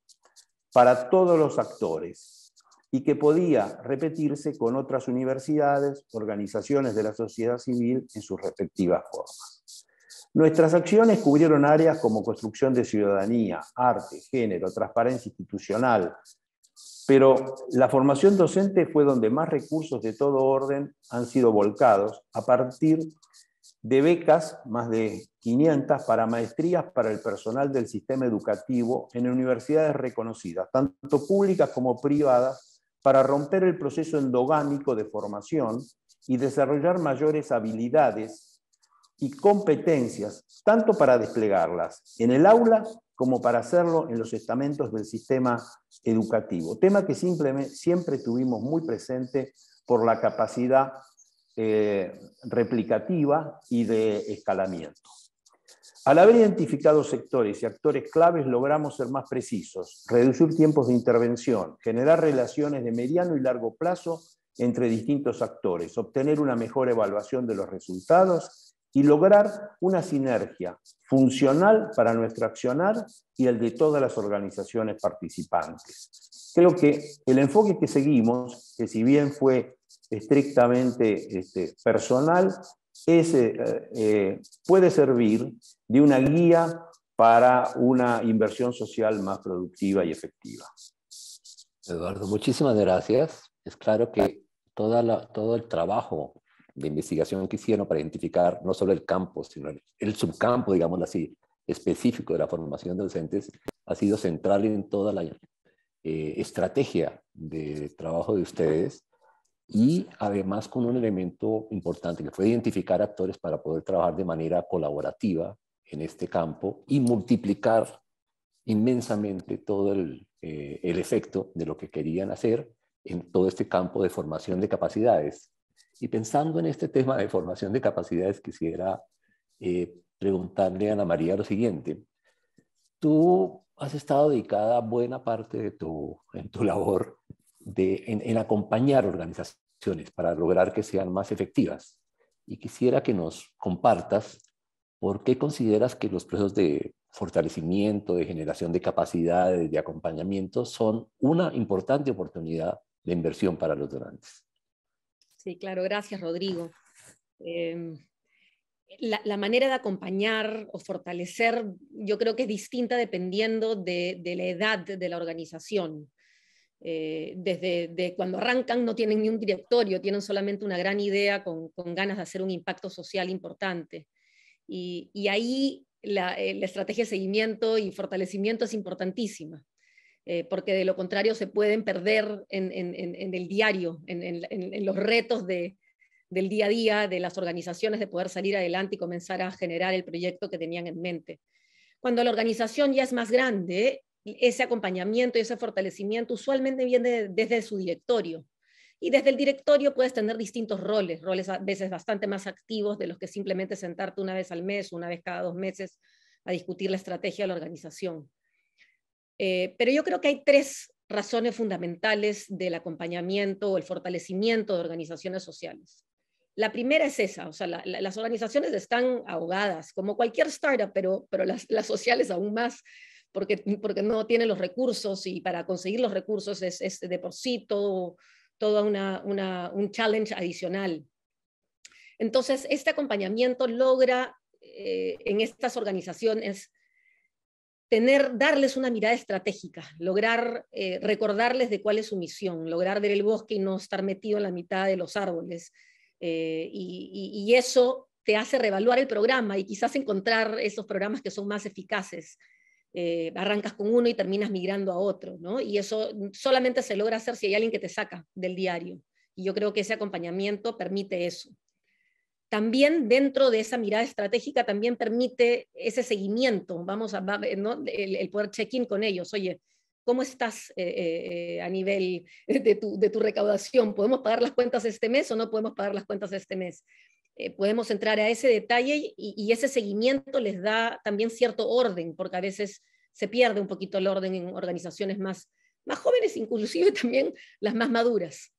para todos los actores y que podía repetirse con otras universidades, organizaciones de la sociedad civil en sus respectivas formas. Nuestras acciones cubrieron áreas como construcción de ciudadanía, arte, género, transparencia institucional, pero la formación docente fue donde más recursos de todo orden han sido volcados a partir de becas, más de 500, para maestrías para el personal del sistema educativo en universidades reconocidas, tanto públicas como privadas, para romper el proceso endogámico de formación y desarrollar mayores habilidades y competencias, tanto para desplegarlas en el aula como para hacerlo en los estamentos del sistema educativo. Tema que siempre tuvimos muy presente por la capacidad replicativa y de escalamiento. Al haber identificado sectores y actores claves, logramos ser más precisos, reducir tiempos de intervención, generar relaciones de mediano y largo plazo entre distintos actores, obtener una mejor evaluación de los resultados y lograr una sinergia funcional para nuestro accionar y el de todas las organizaciones participantes. Creo que el enfoque que seguimos, que si bien fue estrictamente personal, puede servir de una guía para una inversión social más productiva y efectiva. Eduardo, muchísimas gracias. Es claro que todo el trabajo de investigación que hicieron para identificar no solo el campo, sino el subcampo, digámoslo así, específico de la formación de docentes, ha sido central en toda la estrategia de trabajo de ustedes, y además con un elemento importante que fue identificar actores para poder trabajar de manera colaborativa en este campo y multiplicar inmensamente todo el efecto de lo que querían hacer en todo este campo de formación de capacidades. Y pensando en este tema de formación de capacidades, quisiera preguntarle a Ana María lo siguiente. Tú has estado dedicada buena parte de tu labor en acompañar organizaciones para lograr que sean más efectivas. Y quisiera que nos compartas por qué consideras que los procesos de fortalecimiento, de generación de capacidades, de acompañamiento, son una importante oportunidad de inversión para los donantes. Sí, claro, gracias, Rodrigo. La manera de acompañar o fortalecer, yo creo que es distinta dependiendo de la edad de la organización. Desde cuando arrancan no tienen ni un directorio, tienen solamente una gran idea con ganas de hacer un impacto social importante. Y ahí la estrategia de seguimiento y fortalecimiento es importantísima, porque de lo contrario se pueden perder en el diario, en los retos del día a día de las organizaciones, de poder salir adelante y comenzar a generar el proyecto que tenían en mente. Cuando la organización ya es más grande, ese acompañamiento y ese fortalecimiento usualmente viene desde su directorio. Y desde el directorio puedes tener distintos roles a veces bastante más activos de los que simplemente sentarte una vez al mes, una vez cada 2 meses, a discutir la estrategia de la organización. Pero yo creo que hay 3 razones fundamentales del acompañamiento o el fortalecimiento de organizaciones sociales. La primera es esa, o sea, las organizaciones están ahogadas, como cualquier startup, pero las sociales aún más, porque no tienen los recursos, y para conseguir los recursos es de por sí todo un challenge adicional. Entonces, este acompañamiento logra en estas organizaciones darles una mirada estratégica, lograr recordarles de cuál es su misión, lograr ver el bosque y no estar metido en la mitad de los árboles. Y eso te hace reevaluar el programa y quizás encontrar esos programas que son más eficaces. Arrancas con uno y terminas migrando a otro, ¿no? Y eso solamente se logra hacer si hay alguien que te saca del diario. Y yo creo que ese acompañamiento permite eso. También dentro de esa mirada estratégica también permite ese seguimiento, ¿no? el poder check-in con ellos. Oye, ¿cómo estás a nivel de tu recaudación? ¿Podemos pagar las cuentas este mes o no podemos pagar las cuentas este mes? Podemos entrar a ese detalle y ese seguimiento les da también cierto orden, porque a veces se pierde un poquito el orden en organizaciones más jóvenes, inclusive también las más maduras.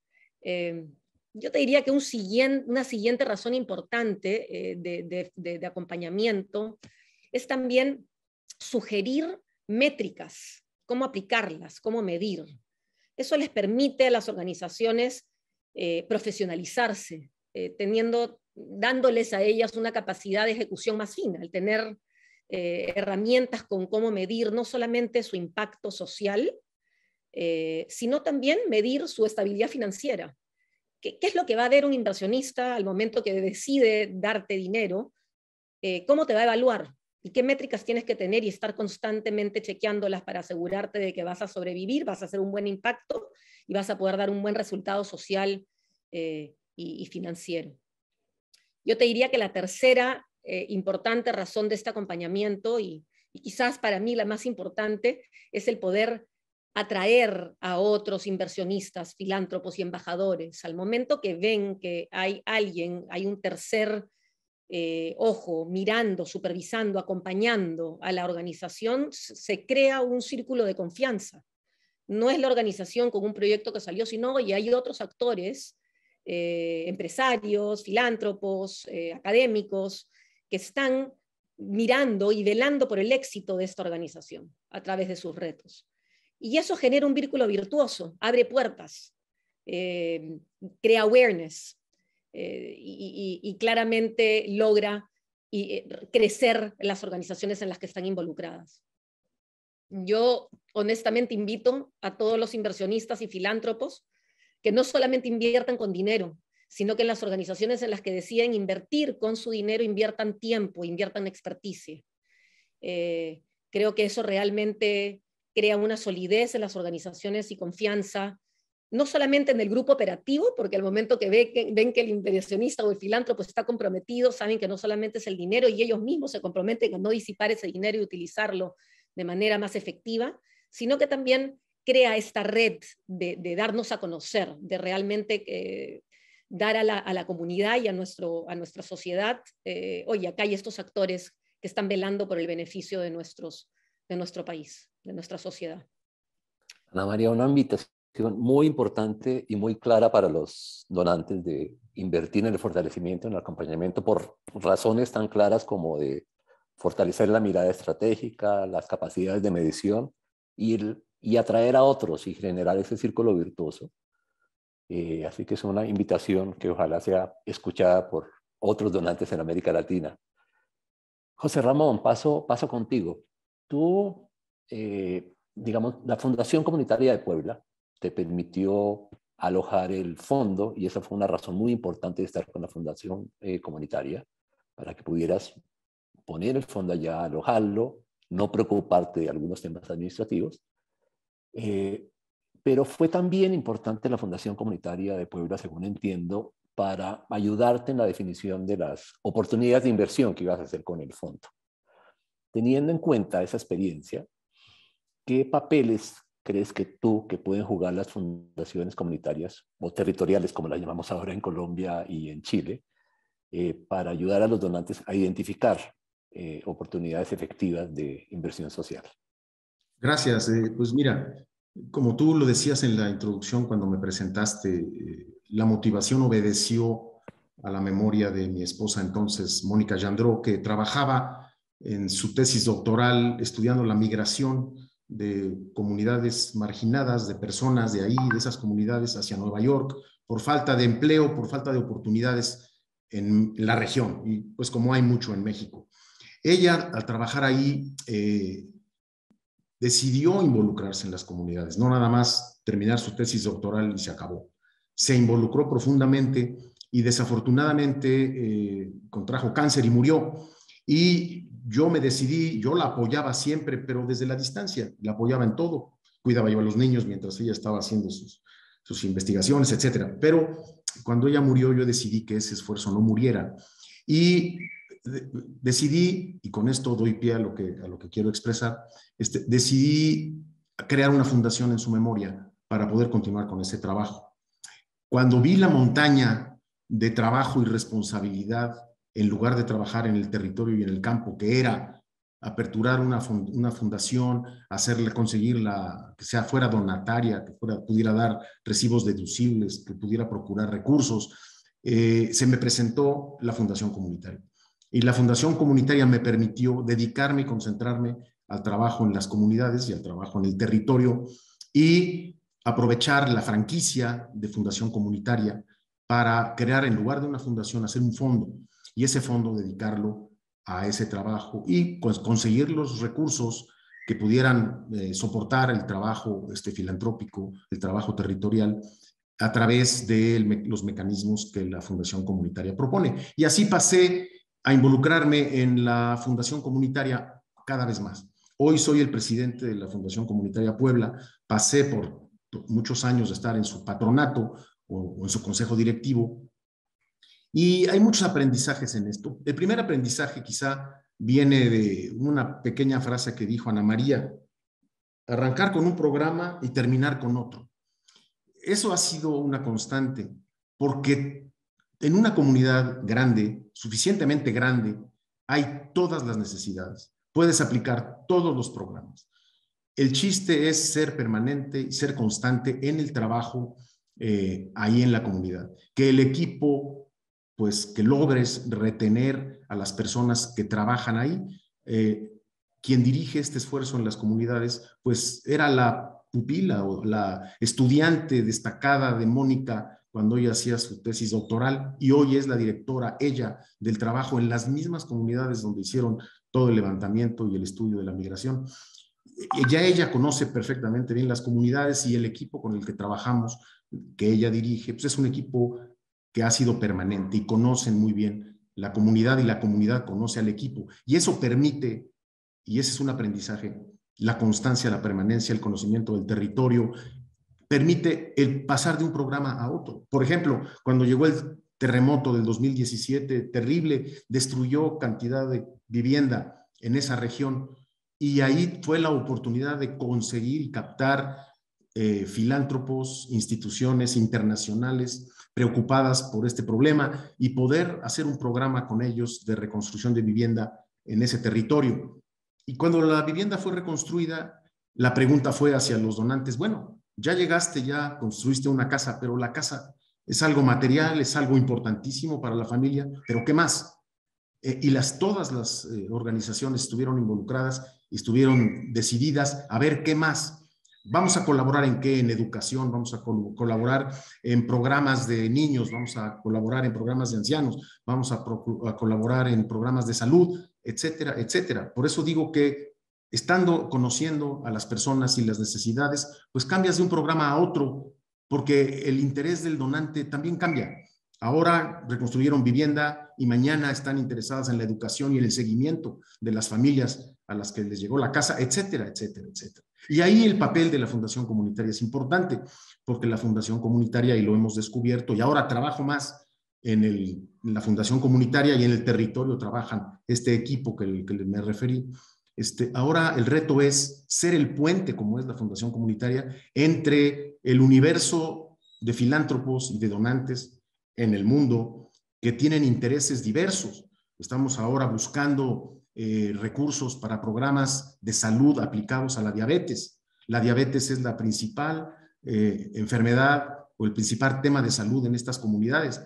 Yo te diría que una siguiente razón importante de acompañamiento es también sugerir métricas, cómo aplicarlas, cómo medir. Eso les permite a las organizaciones profesionalizarse, dándoles a ellas una capacidad de ejecución más fina, el tener herramientas con cómo medir no solamente su impacto social, sino también medir su estabilidad financiera. ¿Qué es lo que va a ver un inversionista al momento que decide darte dinero? ¿Cómo te va a evaluar? ¿Y qué métricas tienes que tener y estar constantemente chequeándolas para asegurarte de que vas a sobrevivir, vas a hacer un buen impacto y vas a poder dar un buen resultado social y financiero? Yo te diría que la tercera importante razón de este acompañamiento, y quizás para mí la más importante, es el poder atraer a otros inversionistas, filántropos y embajadores. Al momento que ven que hay un tercer ojo mirando, supervisando, acompañando a la organización, se crea un círculo de confianza. No es la organización con un proyecto que salió, sino y hay otros actores, empresarios, filántropos, académicos, que están mirando y velando por el éxito de esta organización a través de sus retos. Y eso genera un círculo virtuoso, abre puertas, crea awareness y claramente logra crecer las organizaciones en las que están involucradas. Yo honestamente invito a todos los inversionistas y filántropos que no solamente inviertan con dinero, sino que en las organizaciones en las que deciden invertir con su dinero inviertan tiempo, inviertan experticia. Creo que eso realmente crea una solidez en las organizaciones y confianza, no solamente en el grupo operativo, porque al momento que ven que el inversionista o el filántropo está comprometido, saben que no solamente es el dinero y ellos mismos se comprometen a no disipar ese dinero y utilizarlo de manera más efectiva, sino que también crea esta red de darnos a conocer, de realmente dar a la comunidad y a nuestra sociedad, oye, acá hay estos actores que están velando por el beneficio de nuestro país, de nuestra sociedad. Ana María, una invitación muy importante y muy clara para los donantes de invertir en el fortalecimiento, en el acompañamiento, por razones tan claras como de fortalecer la mirada estratégica, las capacidades de medición y atraer a otros y generar ese círculo virtuoso. Así que es una invitación que ojalá sea escuchada por otros donantes en América Latina. José Ramón, paso contigo. Tú, digamos, la Fundación Comunitaria de Puebla te permitió alojar el fondo y esa fue una razón muy importante de estar con la Fundación Comunitaria, para que pudieras poner el fondo allá, alojarlo, no preocuparte de algunos temas administrativos. Pero fue también importante la Fundación Comunitaria de Puebla, según entiendo, para ayudarte en la definición de las oportunidades de inversión que ibas a hacer con el fondo. Teniendo en cuenta esa experiencia, ¿qué papeles crees que pueden jugar las fundaciones comunitarias o territoriales, como las llamamos ahora en Colombia y en Chile, para ayudar a los donantes a identificar oportunidades efectivas de inversión social? Gracias. Pues mira, como tú lo decías en la introducción cuando me presentaste, la motivación obedeció a la memoria de mi esposa entonces, Mónica Yandró, que trabajaba en su tesis doctoral estudiando la migración de comunidades marginadas, de personas de ahí, de esas comunidades hacia Nueva York, por falta de empleo, por falta de oportunidades en la región, y pues como hay mucho en México. Ella, al trabajar ahí, decidió involucrarse en las comunidades, no nada más terminar su tesis doctoral y se acabó. Se involucró profundamente y desafortunadamente contrajo cáncer y murió. Y yo me decidí, yo la apoyaba siempre, pero desde la distancia, la apoyaba en todo. Cuidaba yo a los niños mientras ella estaba haciendo sus investigaciones, etcétera. Pero cuando ella murió, yo decidí que ese esfuerzo no muriera. Y decidí, y con esto doy pie a lo que quiero expresar, decidí crear una fundación en su memoria para poder continuar con ese trabajo. Cuando vi la montaña de trabajo y responsabilidad, en lugar de trabajar en el territorio y en el campo, que era aperturar una fundación, conseguir que fuera donataria, que pudiera dar recibos deducibles, que pudiera procurar recursos, se me presentó la fundación comunitaria. Y la fundación comunitaria me permitió dedicarme y concentrarme al trabajo en las comunidades y al trabajo en el territorio y aprovechar la franquicia de fundación comunitaria para crear, en lugar de una fundación, hacer un fondo y ese fondo dedicarlo a ese trabajo y pues, conseguir los recursos que pudieran soportar el trabajo filantrópico, el trabajo territorial, a través de los mecanismos que la fundación comunitaria propone. Y así pasé a involucrarme en la fundación comunitaria cada vez más. Hoy soy el presidente de la Fundación Comunitaria Puebla, pasé por muchos años de estar en su patronato o en su consejo directivo, y hay muchos aprendizajes en esto. El primer aprendizaje quizá viene de una pequeña frase que dijo Ana María: arrancar con un programa y terminar con otro. Eso ha sido una constante, porque en una comunidad grande, suficientemente grande, hay todas las necesidades. Puedes aplicar todos los programas. El chiste es ser permanente y ser constante en el trabajo ahí en la comunidad. Que el equipo, pues que logres retener a las personas que trabajan ahí. Quien dirige este esfuerzo en las comunidades, pues era la pupila o la estudiante destacada de Mónica cuando ella hacía su tesis doctoral, y hoy es la directora, ella, del trabajo en las mismas comunidades donde hicieron todo el levantamiento y el estudio de la migración. Ya ella conoce perfectamente bien las comunidades, y el equipo con el que trabajamos, que ella dirige, pues es un equipo que ha sido permanente y conocen muy bien la comunidad, y la comunidad conoce al equipo, y eso permite, y ese es un aprendizaje, la constancia, la permanencia, el conocimiento del territorio, permite el pasar de un programa a otro. Por ejemplo, cuando llegó el terremoto del 2017, terrible, destruyó cantidad de vivienda en esa región, y ahí fue la oportunidad de conseguir y captar filántropos, instituciones internacionales preocupadas por este problema, y poder hacer un programa con ellos de reconstrucción de vivienda en ese territorio. Y cuando la vivienda fue reconstruida, la pregunta fue hacia los donantes: bueno, ya llegaste, ya construiste una casa, pero la casa es algo material, es algo importantísimo para la familia, pero ¿qué más? Y todas las organizaciones estuvieron involucradas y estuvieron decididas a ver qué más. Vamos a colaborar en qué, en educación, vamos a colaborar en programas de niños, vamos a colaborar en programas de ancianos, vamos a colaborar en programas de salud, etcétera, etcétera. Por eso digo que conociendo a las personas y las necesidades, pues cambias de un programa a otro, porque el interés del donante también cambia. Ahora reconstruyeron vivienda y mañana están interesadas en la educación y en el seguimiento de las familias a las que les llegó la casa, etcétera, etcétera, etcétera. Y ahí el papel de la Fundación Comunitaria es importante, porque la Fundación Comunitaria, y lo hemos descubierto, y ahora trabajo más en la Fundación Comunitaria, y en el territorio trabajan este equipo que me referí. Ahora el reto es ser el puente, como es la Fundación Comunitaria, entre el universo de filántropos y de donantes en el mundo que tienen intereses diversos. Estamos ahora buscando recursos para programas de salud aplicados a la diabetes. La diabetes es la principal enfermedad o el principal tema de salud en estas comunidades.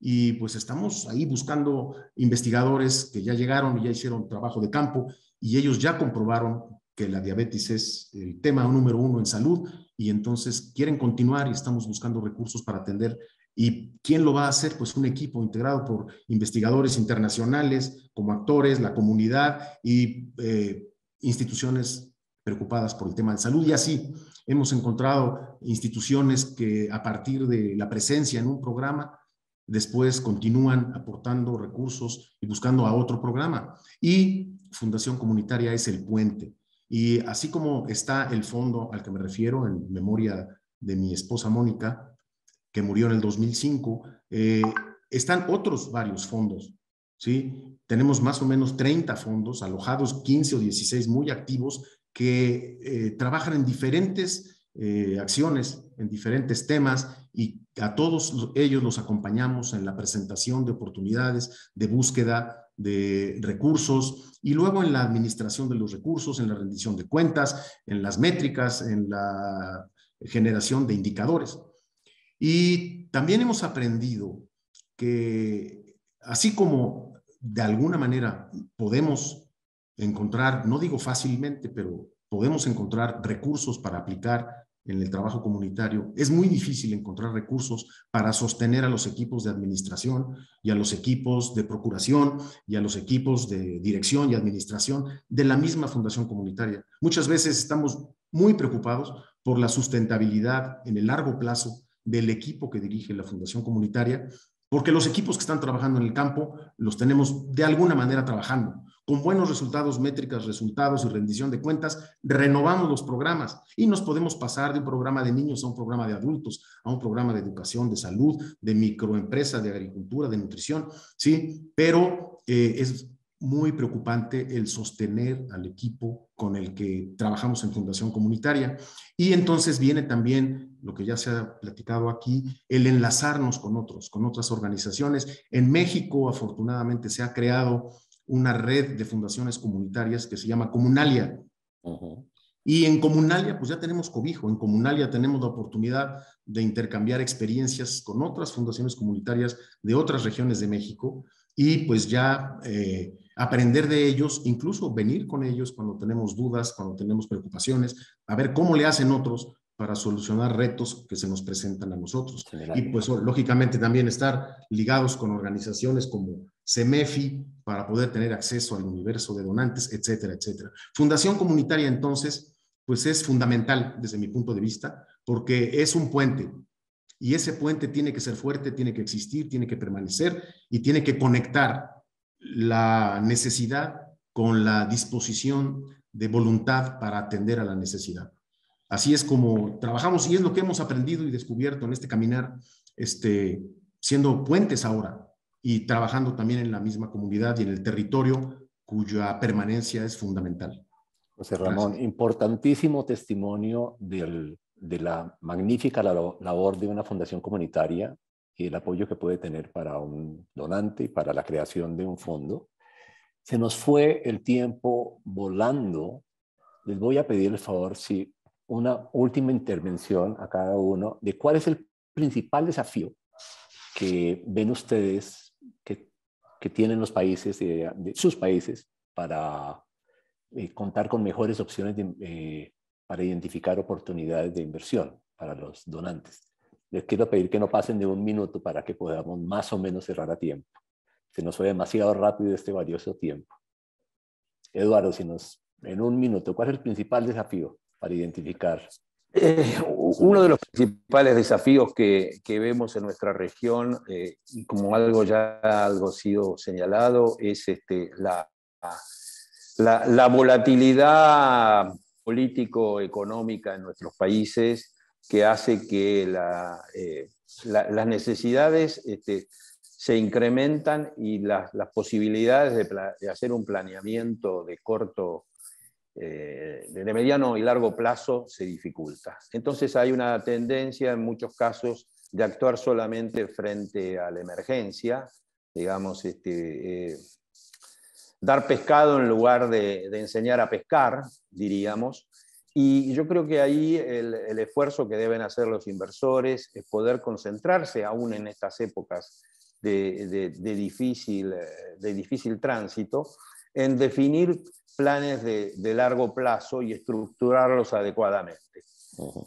Y pues estamos ahí buscando investigadores que ya llegaron y ya hicieron trabajo de campo, y ellos ya comprobaron que la diabetes es el tema número 1 en salud, y entonces quieren continuar, y estamos buscando recursos para atender ¿Y quién lo va a hacer? Pues un equipo integrado por investigadores internacionales, como actores, la comunidad y instituciones preocupadas por el tema de salud. Y así hemos encontrado instituciones que a partir de la presencia en un programa, después continúan aportando recursos y buscando a otro programa. Y Fundación Comunitaria es el puente. Y así como está el fondo al que me refiero, en memoria de mi esposa Mónica, que murió en el 2005, están otros varios fondos, ¿sí? Tenemos más o menos 30 fondos alojados, 15 o 16 muy activos, que trabajan en diferentes acciones, en diferentes temas, y a todos ellos los acompañamos en la presentación de oportunidades, de búsqueda de recursos, y luego en la administración de los recursos, en la rendición de cuentas, en las métricas, en la generación de indicadores. Y también hemos aprendido que así como de alguna manera podemos encontrar, no digo fácilmente, pero podemos encontrar recursos para aplicar en el trabajo comunitario, es muy difícil encontrar recursos para sostener a los equipos de administración y a los equipos de procuración y a los equipos de dirección y administración de la misma fundación comunitaria. Muchas veces estamos muy preocupados por la sustentabilidad en el largo plazo del equipo que dirige la fundación comunitaria, porque los equipos que están trabajando en el campo los tenemos de alguna manera trabajando, con buenos resultados, métricas, resultados y rendición de cuentas, renovamos los programas y nos podemos pasar de un programa de niños a un programa de adultos, a un programa de educación, de salud, de microempresa, de agricultura, de nutrición, ¿sí? Pero es muy preocupante el sostener al equipo con el que trabajamos en Fundación Comunitaria. Y entonces viene también lo que ya se ha platicado aquí, el enlazarnos con otras organizaciones. En México, afortunadamente, se ha creado una red de fundaciones comunitarias que se llama Comunalia. Y en Comunalia, pues ya tenemos cobijo. En Comunalia tenemos la oportunidad de intercambiar experiencias con otras fundaciones comunitarias de otras regiones de México y pues ya aprender de ellos, incluso venir con ellos cuando tenemos dudas, cuando tenemos preocupaciones, a ver cómo le hacen otros para solucionar retos que se nos presentan a nosotros. Y pues lógicamente también estar ligados con organizaciones como CEMEFI para poder tener acceso al universo de donantes, etcétera, etcétera. Fundación Comunitaria entonces pues es fundamental desde mi punto de vista porque es un puente y ese puente tiene que ser fuerte, tiene que existir, tiene que permanecer y tiene que conectar la necesidad con la disposición de voluntad para atender a la necesidad. Así es como trabajamos y es lo que hemos aprendido y descubierto en este caminar, siendo puentes ahora y trabajando también en la misma comunidad y en el territorio cuya permanencia es fundamental. José Ramón, gracias. Importantísimo testimonio de la magnífica labor de una fundación comunitaria y el apoyo que puede tener para un donante y para la creación de un fondo. Se nos fue el tiempo volando. Les voy a pedir el favor, si una última intervención a cada uno de cuál es el principal desafío que ven ustedes que tienen los países, de sus países, para contar con mejores opciones para identificar oportunidades de inversión para los donantes. Les quiero pedir que no pasen de 1 minuto para que podamos más o menos cerrar a tiempo. Se nos fue demasiado rápido este valioso tiempo. Eduardo, en 1 minuto, ¿cuál es el principal desafío para identificar? Uno de los principales desafíos que vemos en nuestra región, y como algo ha sido señalado, es la volatilidad político-económica en nuestros países, que hace que las necesidades se incrementan y las posibilidades de hacer un planeamiento de corto, de mediano y largo plazo se dificulta. Entonces hay una tendencia en muchos casos de actuar solamente frente a la emergencia, digamos, dar pescado en lugar de enseñar a pescar, diríamos. Y yo creo que ahí el esfuerzo que deben hacer los inversores es poder concentrarse, aún en estas épocas de difícil tránsito, en definir planes de largo plazo y estructurarlos adecuadamente.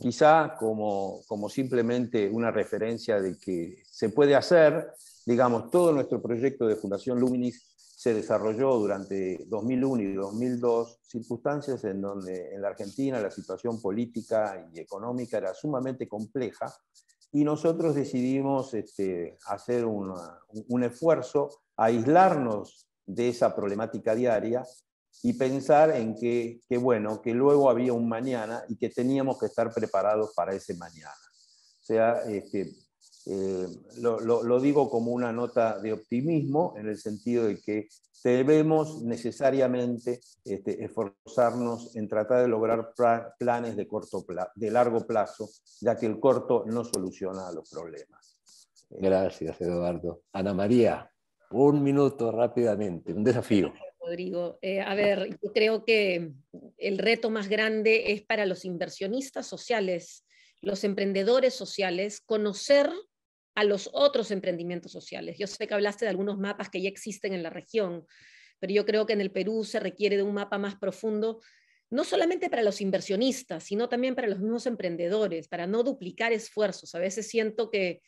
Quizá como simplemente una referencia de que se puede hacer, digamos, todo nuestro proyecto de Fundación Luminis se desarrolló durante 2001 y 2002, circunstancias en donde en la Argentina la situación política y económica era sumamente compleja, y nosotros decidimos hacer un esfuerzo, aislarnos de esa problemática diaria y pensar en que luego había un mañana y que teníamos que estar preparados para ese mañana. O sea, lo digo como una nota de optimismo, en el sentido de que debemos necesariamente esforzarnos en tratar de lograr planes de largo plazo, ya que el corto no soluciona los problemas. Gracias, Eduardo. Ana María, un minuto rápidamente, un desafío. Rodrigo, a ver, yo creo que el reto más grande es para los inversionistas sociales, los emprendedores sociales, conocer a los otros emprendimientos sociales. Yo sé que hablaste de algunos mapas que ya existen en la región, pero yo creo que en el Perú se requiere de un mapa más profundo, no solamente para los inversionistas, sino también para los mismos emprendedores, para no duplicar esfuerzos. A veces siento que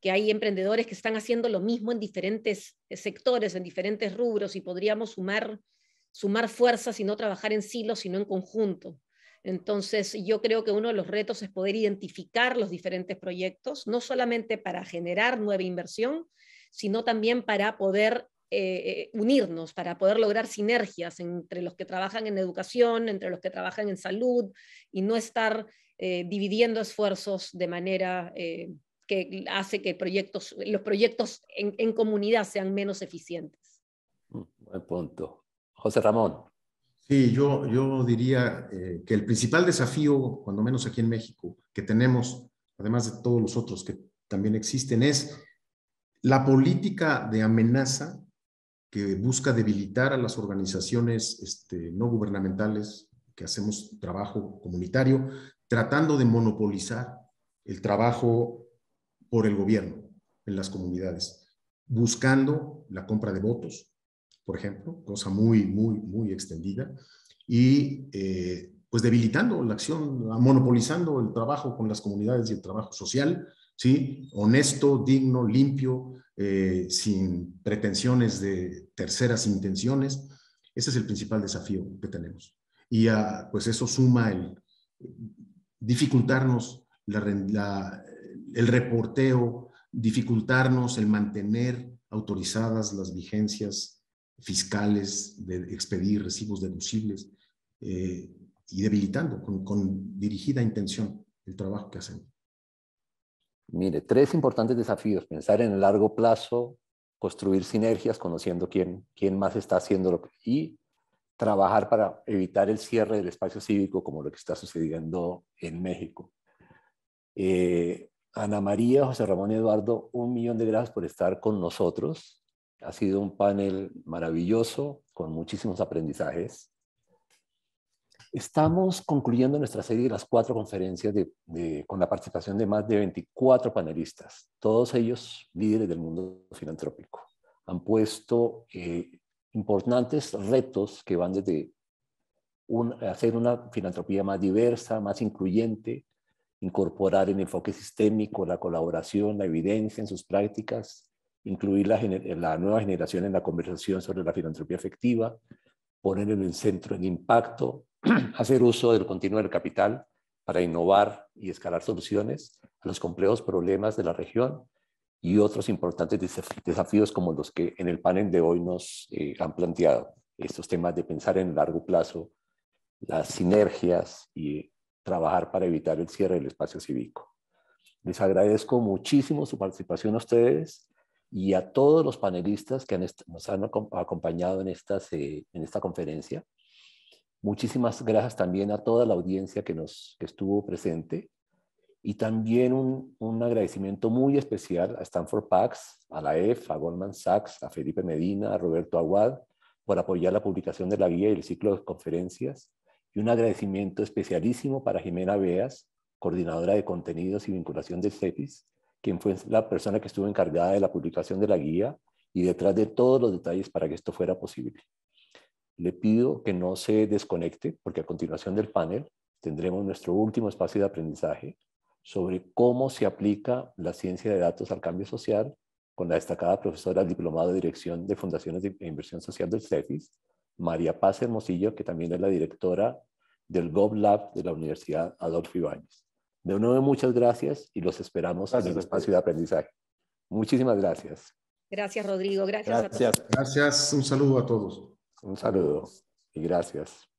hay emprendedores que están haciendo lo mismo en diferentes sectores, en diferentes rubros, y podríamos sumar fuerzas y no trabajar en silos, sino en conjunto. Entonces, yo creo que uno de los retos es poder identificar los diferentes proyectos, no solamente para generar nueva inversión, sino también para poder unirnos, para poder lograr sinergias entre los que trabajan en educación, entre los que trabajan en salud, y no estar dividiendo esfuerzos de manera que hace que los proyectos en comunidad sean menos eficientes. Buen punto. José Ramón. Sí, yo diría que el principal desafío, cuando menos aquí en México, que tenemos, además de todos los otros que también existen, es la política de amenaza que busca debilitar a las organizaciones no gubernamentales que hacemos trabajo comunitario, tratando de monopolizar el trabajo por el gobierno en las comunidades, buscando la compra de votos, por ejemplo, cosa muy, muy, muy extendida, y pues debilitando la acción, monopolizando el trabajo con las comunidades y el trabajo social, ¿sí? Honesto, digno, limpio, sin pretensiones de terceras intenciones. Ese es el principal desafío que tenemos. Y pues eso suma el dificultarnos el reporteo, dificultarnos el mantener autorizadas las vigencias fiscales de expedir recibos deducibles y debilitando con dirigida intención el trabajo que hacemos. Mire, 3 importantes desafíos: pensar en el largo plazo, construir sinergias, conociendo quién más está haciendo lo que, y trabajar para evitar el cierre del espacio cívico como lo que está sucediendo en México. Ana María, José Ramón y Eduardo, 1.000.000 de gracias por estar con nosotros. Ha sido un panel maravilloso, con muchísimos aprendizajes. Estamos concluyendo nuestra serie de las 4 conferencias con la participación de más de 24 panelistas, todos ellos líderes del mundo filantrópico. Han puesto importantes retos que van desde hacer una filantropía más diversa, más incluyente, incorporar el enfoque sistémico, la colaboración, la evidencia en sus prácticas, incluir la nueva generación en la conversación sobre la filantropía efectiva, poner en el centro el impacto, hacer uso del continuo del capital para innovar y escalar soluciones a los complejos problemas de la región, y otros importantes desafíos como los que en el panel de hoy nos han planteado. Estos temas de pensar en el largo plazo, las sinergias y trabajar para evitar el cierre del espacio cívico. Les agradezco muchísimo su participación a ustedes y a todos los panelistas que nos han acompañado en esta conferencia. Muchísimas gracias también a toda la audiencia que estuvo presente, y también un agradecimiento muy especial a Stanford PACS, a la EF, a Goldman Sachs, a Felipe Medina, a Roberto Aguad, por apoyar la publicación de la guía y el ciclo de conferencias, y un agradecimiento especialísimo para Jimena Beas, coordinadora de contenidos y vinculación de CEPIS, quien fue la persona que estuvo encargada de la publicación de la guía y detrás de todos los detalles para que esto fuera posible. Le pido que no se desconecte, porque a continuación del panel tendremos nuestro último espacio de aprendizaje sobre cómo se aplica la ciencia de datos al cambio social con la destacada profesora diplomada de Dirección de Fundaciones de Inversión Social del CEFIS, María Paz Hermosillo, que también es la directora del GovLab de la Universidad Adolfo Ibáñez. De nuevo, muchas gracias y los esperamos en el espacio de aprendizaje. Muchísimas gracias. Gracias, Rodrigo. Gracias a todos. Gracias. Un saludo a todos. Un saludo y gracias.